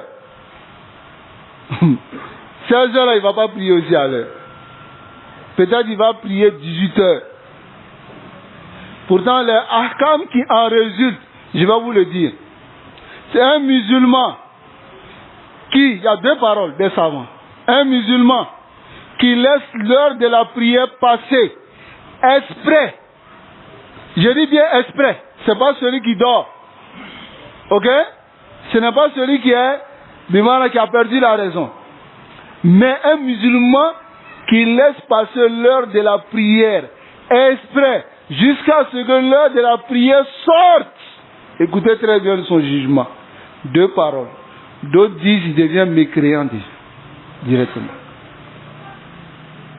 16h là, il ne va pas prier aussi à l'heure. Peut-être il va prier 18h. Pourtant, les ahkam qui en résultent, je vais vous le dire. C'est un musulman qui, il y a deux paroles des savants. Un musulman qui laisse l'heure de la prière passer exprès. Je dis bien exprès. Ce n'est pas celui qui dort. Ok? Ce n'est pas celui qui a perdu la raison. Mais un musulman qui laisse passer l'heure de la prière exprès jusqu'à ce que l'heure de la prière sorte. Écoutez très bien son jugement. Deux paroles. D'autres disent qu'il devient mécréant directement.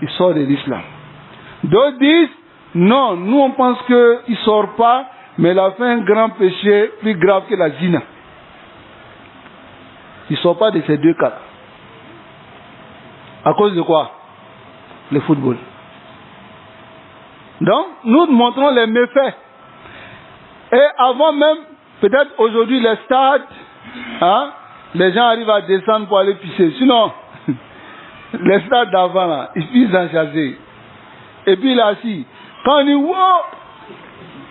Il sort de l'islam. D'autres disent, non, nous on pense qu'il ne sort pas, mais il a fait un grand péché plus grave que la zina. Il ne sort pas de ces deux cas. À cause de quoi? Le football. Donc, nous montrons les méfaits. Et avant même, peut-être aujourd'hui, les stades, hein, les gens arrivent à descendre pour aller pisser. Sinon, Les stades d'avant, là, il puisse en chasser. Et puis il est assis. Quand on dit wow,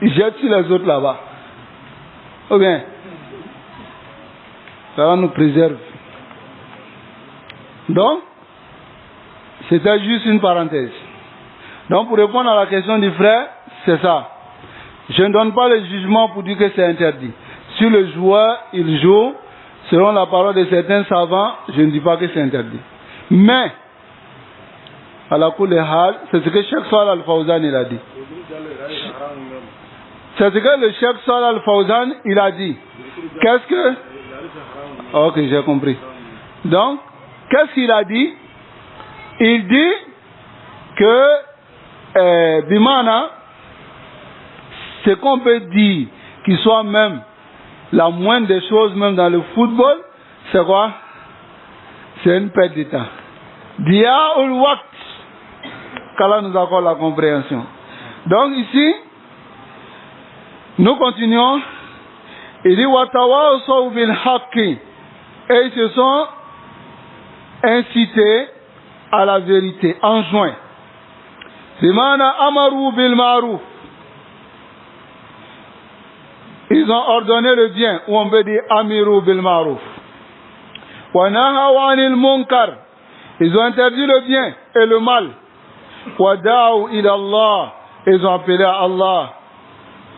il jette sur les autres là-bas. Ou bien, ça nous préserve. Donc, c'était juste une parenthèse. Donc, pour répondre à la question du frère, c'est ça. Je ne donne pas le jugement pour dire que c'est interdit. Si le joueur, il joue, selon la parole de certains savants, je ne dis pas que c'est interdit. Mais, à la cour des Hal, c'est ce que Cheikh Salih Al-Fawzan il a dit. C'est ce que le Cheikh Salih Al-Fawzan il a dit. Qu'est-ce que... Ok, j'ai compris. Donc, qu'est-ce qu'il a dit? Il dit que Bimana, ce qu'on peut dire qui soit même la moindre des choses, même dans le football, c'est quoi? C'est une perte de temps. Dia ul waqt, qu'Allah nous accorde la compréhension. Donc ici, nous continuons. Il dit Watawasaw bil haqqi, et ils se sont incités à la vérité, enjoints. Bimana amaru bil ma'ruf, ils ont ordonné le bien, ou on peut dire amiru bil ma'ruf. Wa nahaw anil munkar, ils ont interdit le bien et le mal. Wa da'u ila Allah, ils ont appelé à Allah.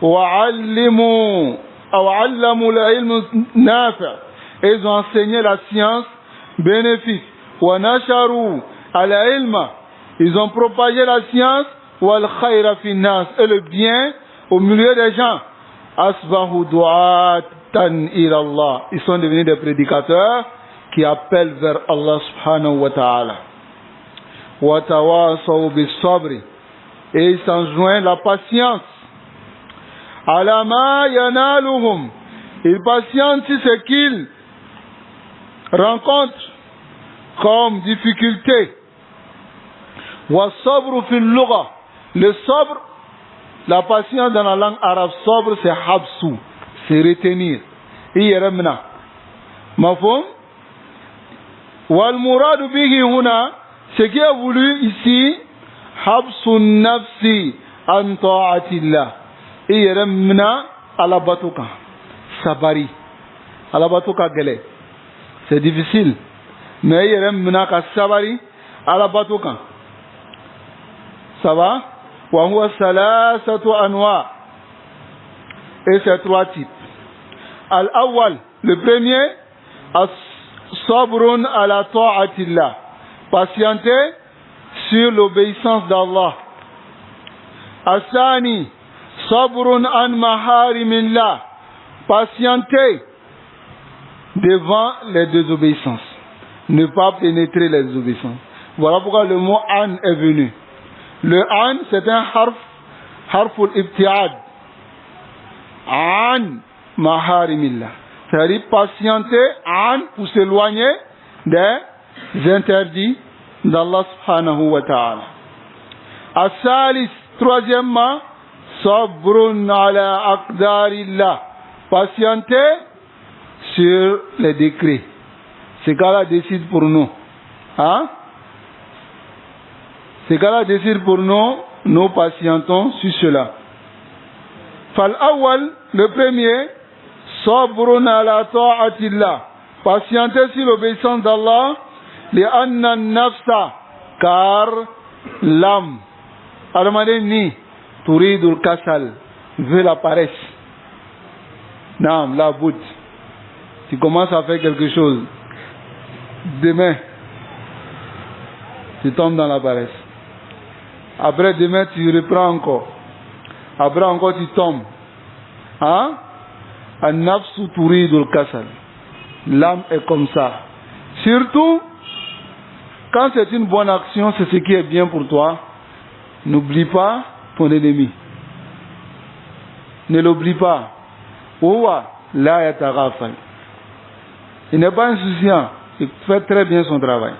Wa allimu aw allamu al-ilm nafi', ils ont enseigné la science bénéfique. Wa nasharu al-ilma, ils ont propagé la science. Wal khayra fi nas, et le bien au milieu des gens. Asbahu du'atan ila Allah, ils sont devenus des prédicateurs qui appellent vers Allah subhanahu wa ta'ala. Wa tawasaw bis sabri, et ils s'enjoignent la patience. Ala ma yanaluhum, ils patientent sur ce qu'ils rencontrent comme difficulté. Wa sabru fil lugha, le sabre, la patience dans la langue arabe, sobre, c'est habsu, c'est retenir. Iyeremna. Mafhum? Wal muradu bihi huna, ce qui est voulu ici, habsu nafsi an ta'atillah. Iyeremna ala batuka. Sabari. Ala batuka gele. C'est difficile. Mais iyeremna ka sabari ala batuka. Ça va? Wa huwa salasatu anwa. Et c'est trois types. Al-awwal, le premier, as-sabrun ala ta'atillah, patienter sur l'obéissance d'Allah. As-sani, sabrun an maharimillah, patienter devant les désobéissances, ne pas pénétrer les désobéissances. Voilà pourquoi le mot an est venu. Le an, c'est un harful ibtiad. An maharimillah. C'est-à-dire patienter an pour s'éloigner des interdits d'Allah subhanahu wa ta'ala. As-salis, troisièmement, sabrun ala aqdarillah. Patienter sur les décrets. C'est qu'Allah décide pour nous. Hein? C'est qu'Allah décide pour nous, nous patientons sur cela. Fal awal, le premier, sabrun ala ta'atillah, patienter sur l'obéissance d'Allah, li anna nafsa, car l'âme, ni turidul kasal, veut la paresse. Non, la bout. Tu commences à faire quelque chose, demain, tu tombes dans la paresse. Après demain, tu reprends encore. Après encore, tu tombes. Hein? An-nafsu turidul kasal. L'âme est comme ça. Surtout, quand c'est une bonne action, c'est ce qui est bien pour toi. N'oublie pas ton ennemi. Ne l'oublie pas. Ouwa, la yataghafal. Il n'est pas insouciant. Il fait très bien son travail.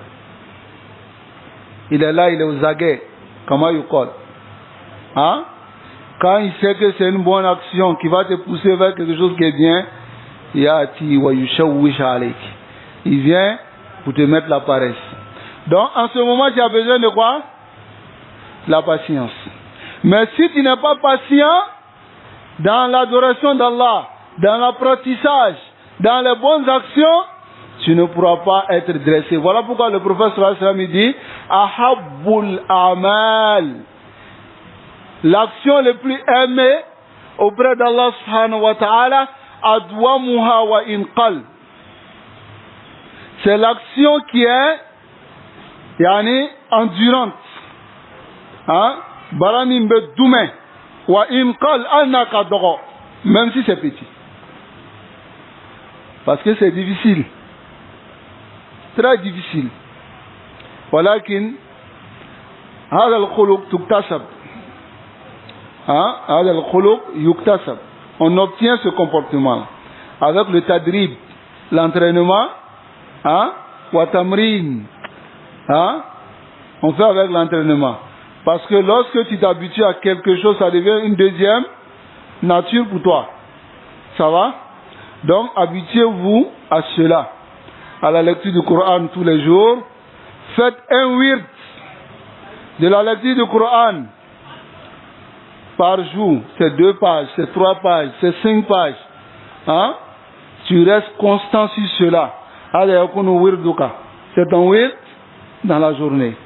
Il est là, il est aux aguets. Comment il colle? Hein? Quand il sait que c'est une bonne action qui va te pousser vers quelque chose qui est bien, il vient pour te mettre la paresse. Donc, en ce moment, tu as besoin de quoi? La patience. Mais si tu n'es pas patient dans l'adoration d'Allah, dans l'apprentissage, dans les bonnes actions, tu ne pourras pas être dressé. Voilà pourquoi le prophète sallallahu alayhi wa sallam dit Ahabbul amal. L'action la plus aimée auprès d'Allah subhanahu wa ta'ala, adwamuha wa inqal. C'est l'action qui est endurante. Hein? Baramimbe doume wa inqal anaka dogo. Même si c'est petit. Parce que c'est difficile. Très difficile. ولكن هذا الخلق تكتسب. هذا الخلق يكتسب. On obtient ce comportement avec le tadrib, l'entraînement, wa tamrin. On fait avec l'entraînement. Parce que lorsque tu t'habitues à quelque chose, ça devient une deuxième nature pour toi. Ça va? Donc habituez-vous à cela. À la lecture du Coran tous les jours. Faites un wird de la lecture du Coran par jour. C'est 2 pages, c'est 3 pages, c'est 5 pages. Tu restes constant sur cela. C'est ton wird dans la journée.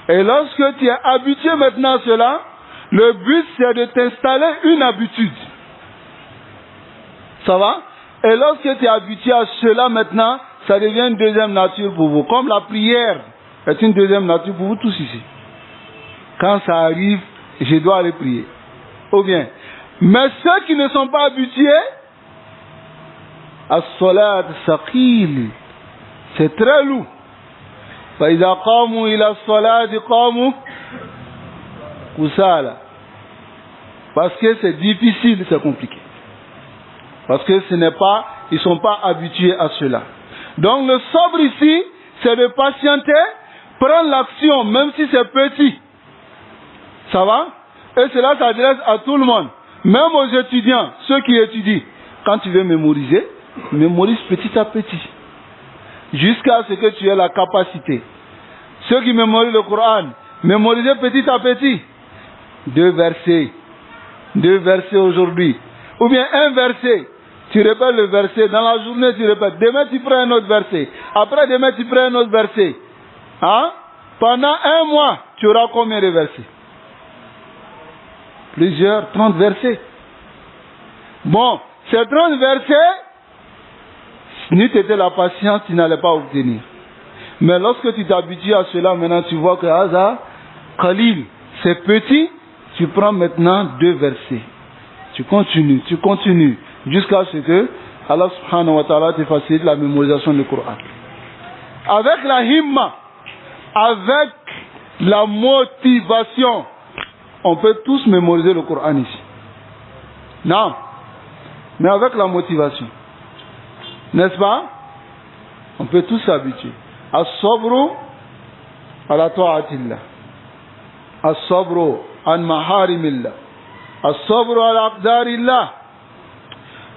Et lorsque tu es habitué maintenant à cela, le but c'est de t'installer une habitude. Ça va? Et lorsque tu es habitué à cela maintenant, ça devient une deuxième nature pour vous. Comme la prière est une deuxième nature pour vous tous ici. Quand ça arrive, je dois aller prier. Ou bien. Mais ceux qui ne sont pas habitués, as-salat saqil, c'est très lourd. فإذا قاموا إلى الصلاة قاموا كسالى. Parce que c'est difficile, c'est compliqué. Parce que ils ne sont pas habitués à cela. Donc le sobre ici, c'est de patienter, prendre l'action, même si c'est petit. Ça va? Et cela s'adresse à tout le monde. Même aux étudiants, ceux qui étudient. Quand tu veux mémoriser, mémorise petit à petit. Jusqu'à ce que tu aies la capacité. Ceux qui mémorisent le Coran, mémorisez petit à petit. 2 versets. 2 versets aujourd'hui. Ou bien 1 verset. Tu répètes le verset. Dans la journée, tu répètes. Demain, tu prends un autre verset. Après demain, tu prends un autre verset. Pendant 1 mois, tu auras combien de versets? Plusieurs, 30 versets. Bon, ces 30 versets, si tu étais la patience, tu n'allais pas obtenir. Mais lorsque tu t'habitues à cela, maintenant tu vois que Khalil, c'est petit, tu prends maintenant 2 versets. Tu continues, jusqu'à ce que Allah subhanahu wa ta'ala te facilite la mémorisation du Coran. Avec la himma, avec la motivation, on peut tous mémoriser le Coran ici. Non, mais avec la motivation. N'est-ce pas? On peut tous s'habituer. As-sabru ala ta'atillah. As-sabru an maharimillah. As-sabru ala aqdarillah.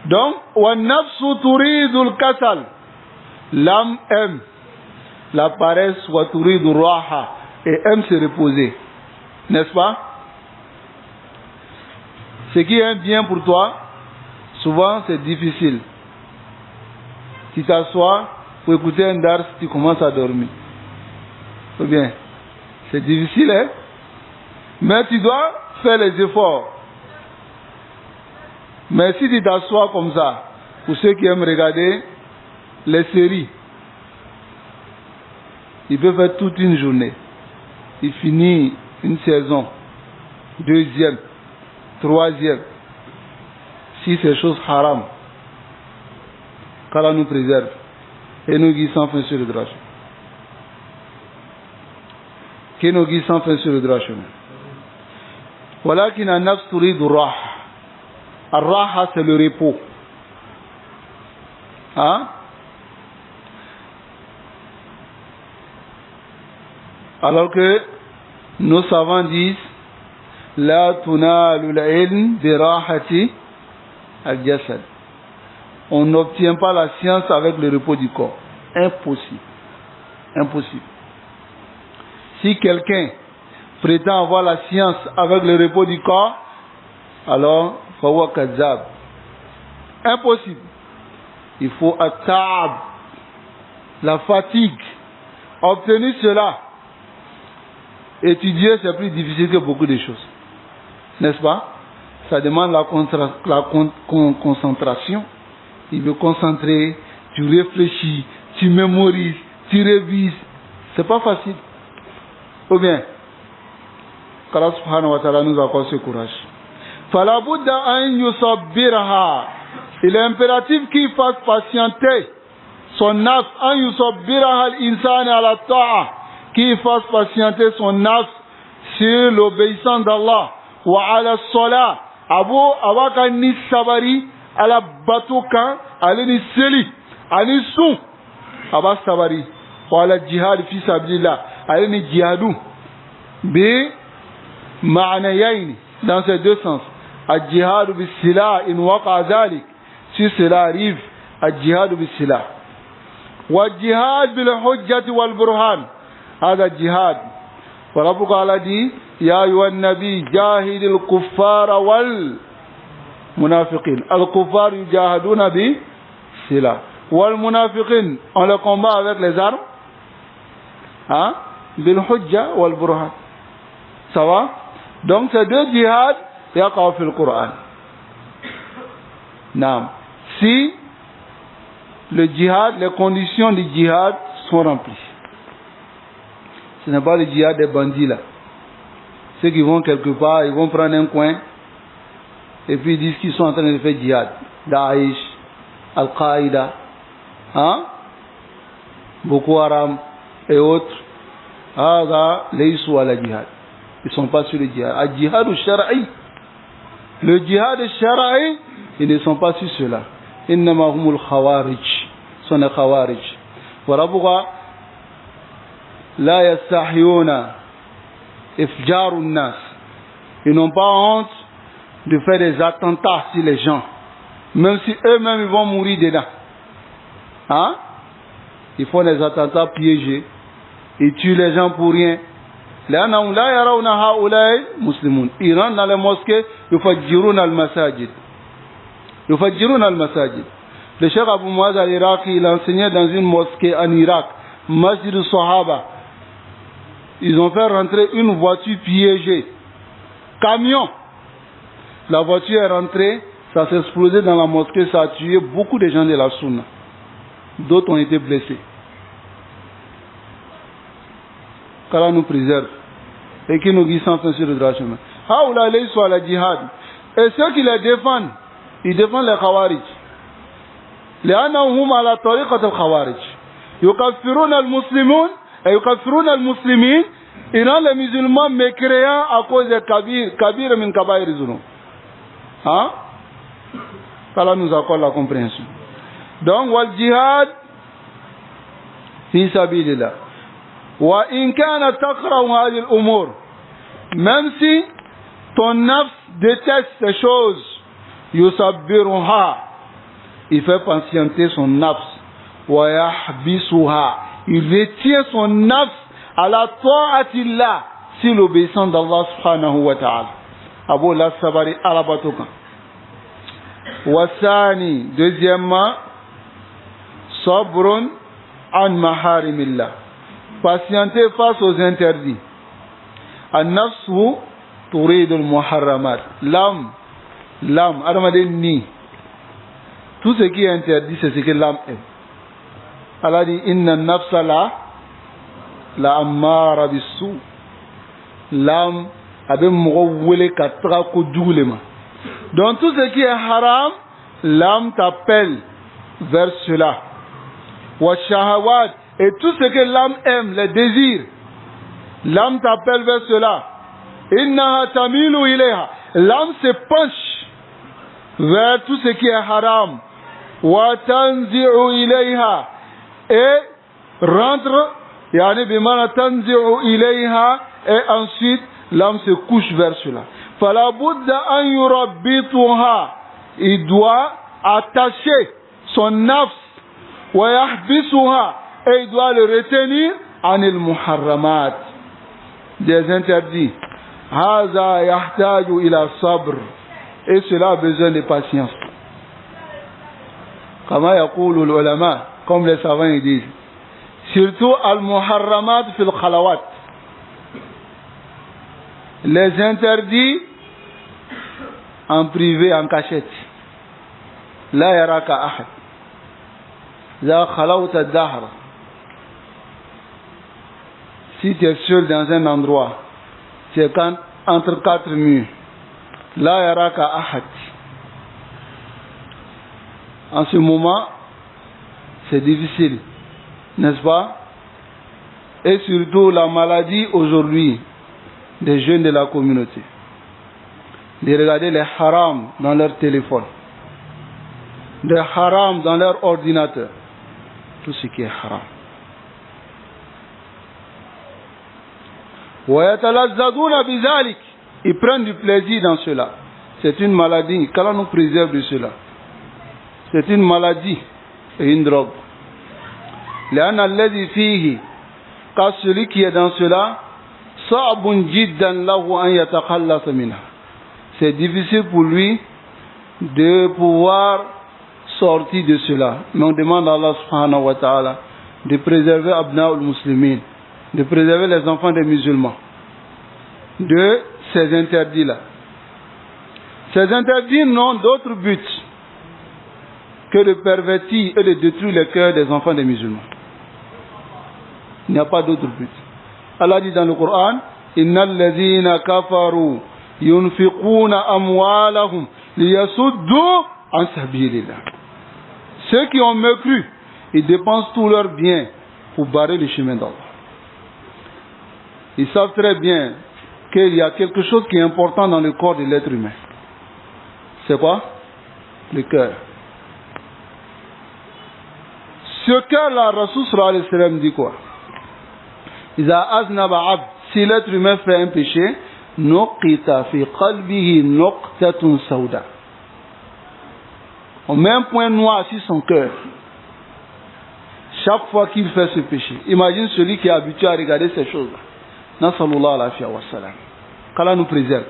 Donc, wa nafsu turidul kasal. L'âme aime la paresse, wa turidul raha, et aime se reposer. N'est-ce pas? Ce qui est bien pour toi, souvent c'est difficile. Tu t'assois pour écouter un dars, tu commences à dormir. Ou bien, c'est difficile, hein? Mais tu dois faire les efforts. Mais si tu t'assois comme ça, pour ceux qui aiment regarder les séries, il peut faire toute une journée. Il finit une saison, 2e, 3e. Si c'est chose haram, qu'Allah nous préserve et nous guide sans fin sur le droit chemin. Qu'il nous guide sans fin sur le droit chemin. Walakin an-nafs turidu ar-raha. Ar-raha, c'est le repos. Alors que nos savants disent la tunalu al-ilm bi rahati al-jasad. On n'obtient pas la science avec le repos du corps. Impossible. Impossible. Si quelqu'un prétend avoir la science avec le repos du corps, alors, fawa kazab. Impossible. Il faut at-ta'ab, la fatigue. Obtenir cela, étudier, c'est plus difficile que beaucoup de choses. N'est-ce pas? Ça demande la concentration. Il veut concentrer, tu réfléchis, tu mémorises, tu révises. C'est pas facile. Ou bien, qu'Allah subhanahu wa ta'ala nous accorde ce courage. Fala budda an yusabbirha. Il est impératif qu'il fasse patienter son nafs, an yusabbirha al-insan ala ta'a, qu'il fasse patienter son nafs sur l'obéissance d'Allah. Wa ala salat, abo awaka ni sabari ala batuka, ala ni seli, ala sun, aba sabari. Wa ala jihad fi sabilillah, ala ni jihadu. Bi ma'nayayn, dans ces deux sens. Al-jihad bis-silah in waqa dhalik, si cela arrive, al-jihad bis-silah. Wa-jihad bil-hujjati wal-burhan, هذا الجهاد. وربك على دي يا أيها النبي جاهد الكفار والمنافقين. الكفار يجاهدون بالسلاح والمنافقين on le combat avec les armes, hein, بالحجة والبرهان. Ça va? Donc ces deux djihad يقع في القرآن. نعم. Si le djihad, les conditions du djihad sont remplies. Ce n'est pas le djihad des bandits là. Ceux qui vont quelque part, ils vont prendre un coin et puis ils disent qu'ils sont en train de faire djihad. Daesh, Al-Qaïda, hein? Boko Haram et autres. Haga laysu ala djihad. Ils ne sont pas sur le djihad. Al-djihad al-shar'i. Le djihad al-shar'i, ils ne sont pas sur cela. Innama humul khawarij. Ce sont les khawarij. Voilà pourquoi la yastahiyuna ifjarun nas. Ils n'ont pas honte de faire des attentats sur les gens, même si eux-mêmes ils vont mourir dedans. Hein? Ils font des attentats piégés, ils tuent les gens pour rien. لأنهم لا يرون هؤلاء مسلمون. Ils rentrent dans les mosquées, يفجرون المساجد. يفجرون المساجد. Le Cheikh Abou Muaz al-Iraqi, il enseignait dans une mosquée en Irak, Masjid al-Sahaba. Ils ont fait rentrer une voiture piégée. Camion. La voiture est rentrée, ça s'est explosé dans la mosquée, ça a tué beaucoup de gens de la Sunna. D'autres ont été blessés. Qu'Allah nous préserve et qui nous guide sans fin sur le droit chemin. Haoula laysu ala djihad. Et ceux qui les défendent, ils défendent les Khawarij. لأنهم على طريقة الخوارج. يكفرون المسلمون et يكفرون المسلمين. Ils rendent les musulmans mécréants à cause des kabir min kabair zunub. Hein? qu'Allah nous accorde la compréhension. Donc, wal jihad fi sabilillah. Wa in kana takrahu hadhihi al-umur. Même si ton nafs déteste ces choses, yusabbiruha, il fait patienter son nafs. Wa yahbisuha, il retient son nafs à la ta'atillah, si l'obéissance d'Allah subhanahu wa ta'ala. Abu la sabari alabatuka. Wasani, deuxièmement, sabrun an maharimillah, patienter face aux interdits. An-nafsu turidu al-muharramat. L'âme, aramadeni. Tout ce qui est interdit, c'est ce que l'âme aime. Allah dit inna an-nafsa la ammara bisu. L'âme abe mwole katra ko djoulema. Donc tout ce qui est haram, l'âme t'appelle vers cela. Wa shahawat, et tout ce que l'âme aime, les désirs, l'âme t'appelle vers cela. Innaha tamilu ilayha, l'âme se penche vers tout ce qui est haram. Wa tanzi'u ilayha, et rentre, yani bimana tanzi'u ilayha, et ensuite l'âme se couche vers cela. Fala budda an yurabbituha, il doit attacher son nafs, wa yahbisuha, et il doit le retenir anil muharramat, des interdits. Haza yahtaju ila sabr. Et cela a besoin de patience. Kama yaqulu l'ulama, comme les savants ils disent. Surtout al-muharramat fil khalawat. Les interdits en privé, en cachette. La yaraka ahad. La khalawta dahr. Si tu es seul dans un endroit, tu es entre quatre murs. La yaraka ahad. En ce moment, c'est difficile, n'est-ce pas? Et surtout la maladie aujourd'hui des jeunes de la communauté. De regarder les harams dans leur téléphone, des harams dans leur ordinateur, tout ce qui est haram. Ils prennent du plaisir dans cela. C'est une maladie. Qu'Allah nous préserve de cela. C'est une maladie et une drogue. Car celui qui est dans cela, c'est difficile pour lui de pouvoir sortir de cela. Mais on demande à Allah subhanahu wa ta'ala de préserver Abna'ul Muslimin, de préserver les enfants des musulmans de ces interdits-là. Ces interdits n'ont d'autre but que de pervertir et de détruire les cœurs des enfants des musulmans. Il n'y a pas d'autre but. Allah dit dans le Coran, Innal ladhina kafaru yunfiquna amwalahum liyasuddu an sabilillah. Ceux qui ont mécru, ils dépensent tous leurs biens pour barrer le chemin d'Allah. Ils savent très bien qu'il y a quelque chose qui est important dans le corps de l'être humain. C'est quoi? Le cœur. Ce cœur-là, Rasul sallallahu alayhi wa sallam dit quoi? Iza aznaba abd, si l'être humain fait un péché, nuqita fi qalbihi nuqtatun sawda. On met un point noir sur son cœur. Chaque fois qu'il fait ce péché. Imagine celui qui est habitué à regarder ces choses-là. Nasallallahu alayhi wa sallam. Qu'Allah nous préserve.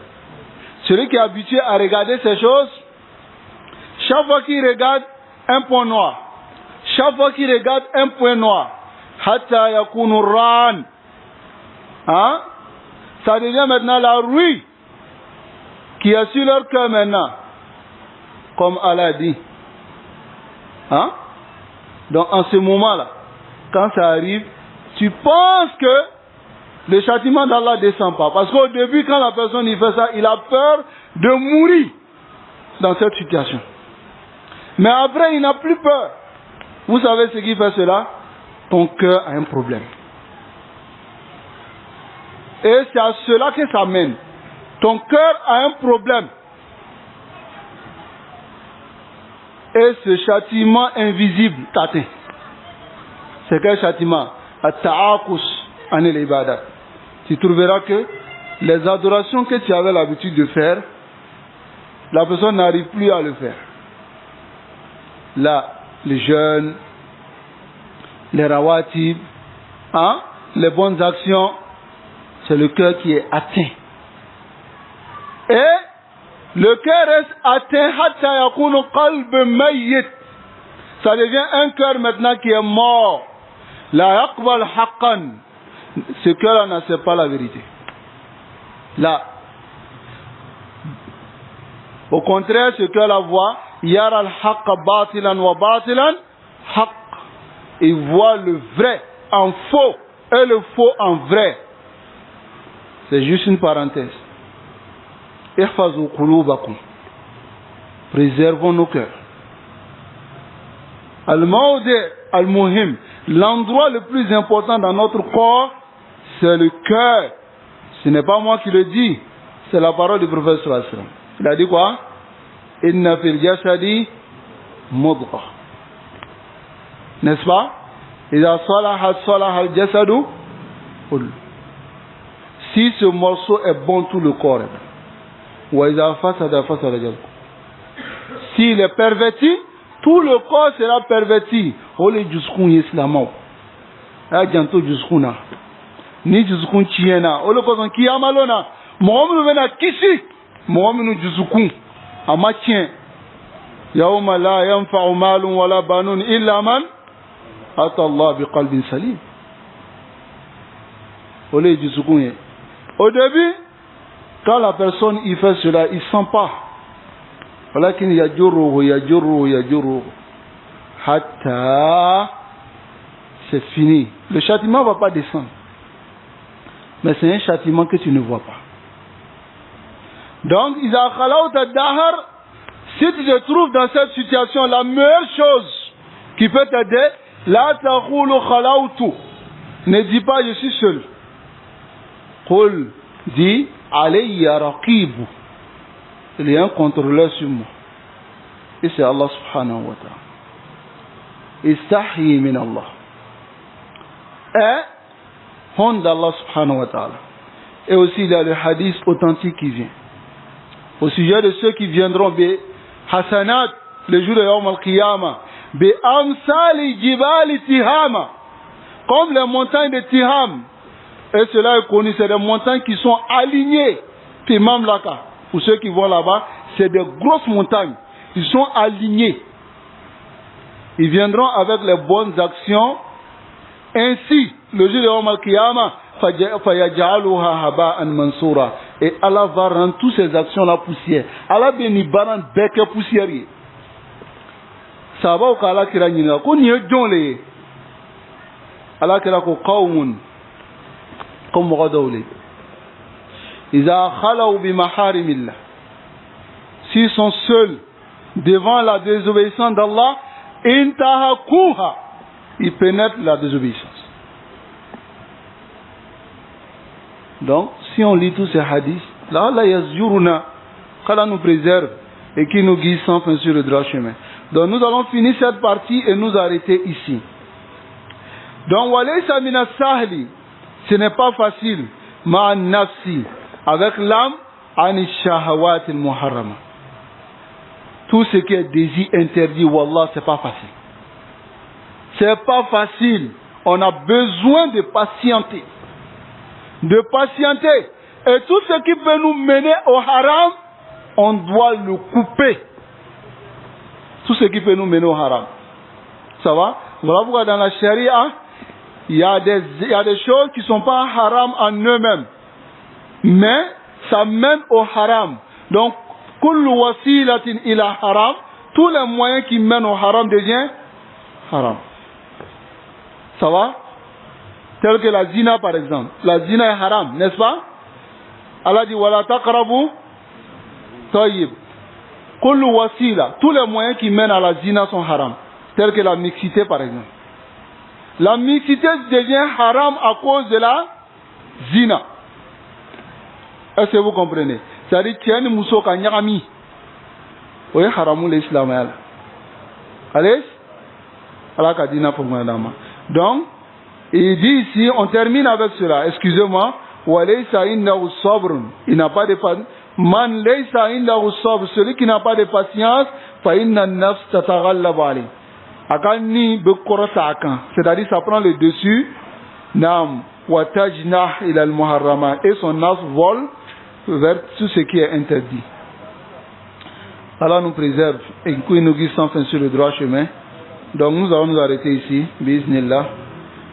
Celui qui est habitué à regarder ces choses, chaque fois qu'il regarde un point noir, chaque fois qu'il regarde un point noir, hatta yakunu ran, hein? Ça devient maintenant la ruine qui est sur leur cœur maintenant, comme Allah dit. Hein? Donc en ce moment-là, quand ça arrive, tu penses que le châtiment d'Allah ne descend pas. Parce qu'au début, quand la personne y fait ça, il a peur de mourir dans cette situation. Mais après, il n'a plus peur. Vous savez ce qui fait cela? Ton cœur a un problème. Et c'est à cela que ça mène. Ton cœur a un problème. Et ce châtiment invisible t'atteint. C'est quel châtiment? At-ta'akus anil ibadat. Tu trouveras que les adorations que tu avais l'habitude de faire, la personne n'arrive plus à le faire. Là, les jeûnes, les rawatib, hein, les bonnes actions, c'est le cœur qui est atteint. Et le cœur reste atteint hatta yakunu qalb mayyit. Ça devient un cœur maintenant qui est mort. La yaqbal haqqan. Ce cœur-là n'accepte pas la vérité. Là. Au contraire, ce cœur-là voit yara al-haqqa batilan wa batilan haqq. Il voit le vrai en faux et le faux en vrai. C'est juste une parenthèse. Ihfazu qulubakum. Préservons nos cœurs. Al-Mawdi al-Muhim. L'endroit le plus important dans notre corps, c'est le cœur. Ce n'est pas moi qui le dis, c'est la parole du prophète sallallahu alayhi wa sallam. Il a dit quoi? Inna fil jasadi mudghah. N'est-ce pas? Iza salaha al-jasadu kull. Si ce morceau est bon, tout le corps est bon. Wa iza fasada fasada al-jasad. S'il est perverti, tout le corps sera perverti. Ole juskun islamo. A janto juskuna. ni jusukun tiɲɛna o le kosɔn kiyama lon na mɔgɔ minnu bɛna kisi mɔgɔ minnu jusukun a ma tiɲɛ yawma la yanfa'u malun wala banun illa man ata Allah bi qalbin salim o le jusukun ye au début quand la personne y fait cela il sent pas walakin yajurruhu hatta c'est fini. Le châtiment ne va pas descendre. Mais c'est un châtiment que tu ne vois pas. Donc, Iza khalawta dahar, si tu te trouves dans cette situation, la meilleure chose qui peut t'aider, la taqulu khalawtu. Ne dis pas je suis seul. Qul, dis alayya raqibu. Il y a un contrôleur sur moi. Et c'est Allah subhanahu wa ta'ala. Istahyi min Allah. Et honte d'Allah subhanahu wa ta'ala. Et aussi il y a le hadith authentique qui vient au sujet de ceux qui viendront bi hasanat le jour de Yawm al-Qiyamah bi amsali jibali Tihama, comme les montagnes de Tiham. Et cela est connu, c'est des montagnes qui sont alignées. Timam Laka, pour ceux qui vont là-bas, c'est des grosses montagnes, ils sont alignés. Ils viendront avec les bonnes actions. Ainsi, le jour de Yawm al-Qiyamah, fayaj'aluha haba'an mansura. Et Allah va rendre toutes ces actions-là poussière. Allah béni baran beke poussière. Ça va au kala kira nyina ko ni jonle. Allah kira ko qaumun comme radawli. Iza khalu bi maharimillah. S'ils sont seuls devant la désobéissance d'Allah, intahakuha. Ils pénètrent la désobéissance. Donc, si on lit tous ces hadiths, là, Allah yazjuruna, qu'Allah nous préserve et qui nous guide sans fin sur le droit chemin. Donc, nous allons finir cette partie et nous arrêter ici. Donc, walaysa min as-sahli, ce n'est pas facile, ma'an nafsi, avec l'âme, ani shahawat al-muharrama. Tout ce qui est désir interdit, wallah, c'est pas facile. C'est pas facile. On a besoin de patienter. De patienter. Et tout ce qui peut nous mener au haram, on doit le couper. Tout ce qui peut nous mener au haram. Ça va? Voilà pourquoi dans la charia, il y a des choses qui ne sont pas haram en eux-mêmes. Mais ça mène au haram. Donc, kullu wasilatin ila haram, tous les moyens qui mènent au haram deviennent haram. Ça va? Tel que la zina par exemple. La zina est haram, n'est-ce pas? Allah dit wala taqrabu tayyib. Kullu wasila. Tous les moyens qui mènent à la zina sont haram. Tel que la mixité par exemple. La mixité devient haram à cause de la zina. Est-ce que vous comprenez? C'est-à-dire tiens muso ka nyagami. Oui, haramul islam ala. Allez? Allah ka dina pour madame. Donc, il dit ici, on termine avec cela, excusez-moi, walaysa indahu sabrun, il n'a pas de patience, man laysa indahu sabr, celui qui n'a pas de patience, fa inna an-nafs tataghallabu alayhi. Akani bekorota akan, c'est-à-dire ça prend le dessus, nam wa tajnah ila al-muharrama, et son nafs vole vers tout ce qui est interdit. Allah nous préserve et qu'il nous guide sans fin sur le droit chemin. Donc nous allons nous arrêter ici, bismillah.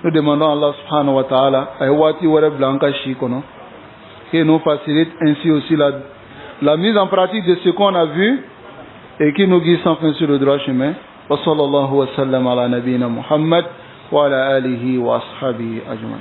Nous demandons à Allah subhanahu wa ta'ala, qu'il nous facilite ainsi aussi la mise en pratique de ce qu'on a vu et qui nous guide sans fin sur le droit chemin. Wa sallallahu wa sallam ala nabiyyina Muhammad wa ala alihi wa ashabihi ajma'in.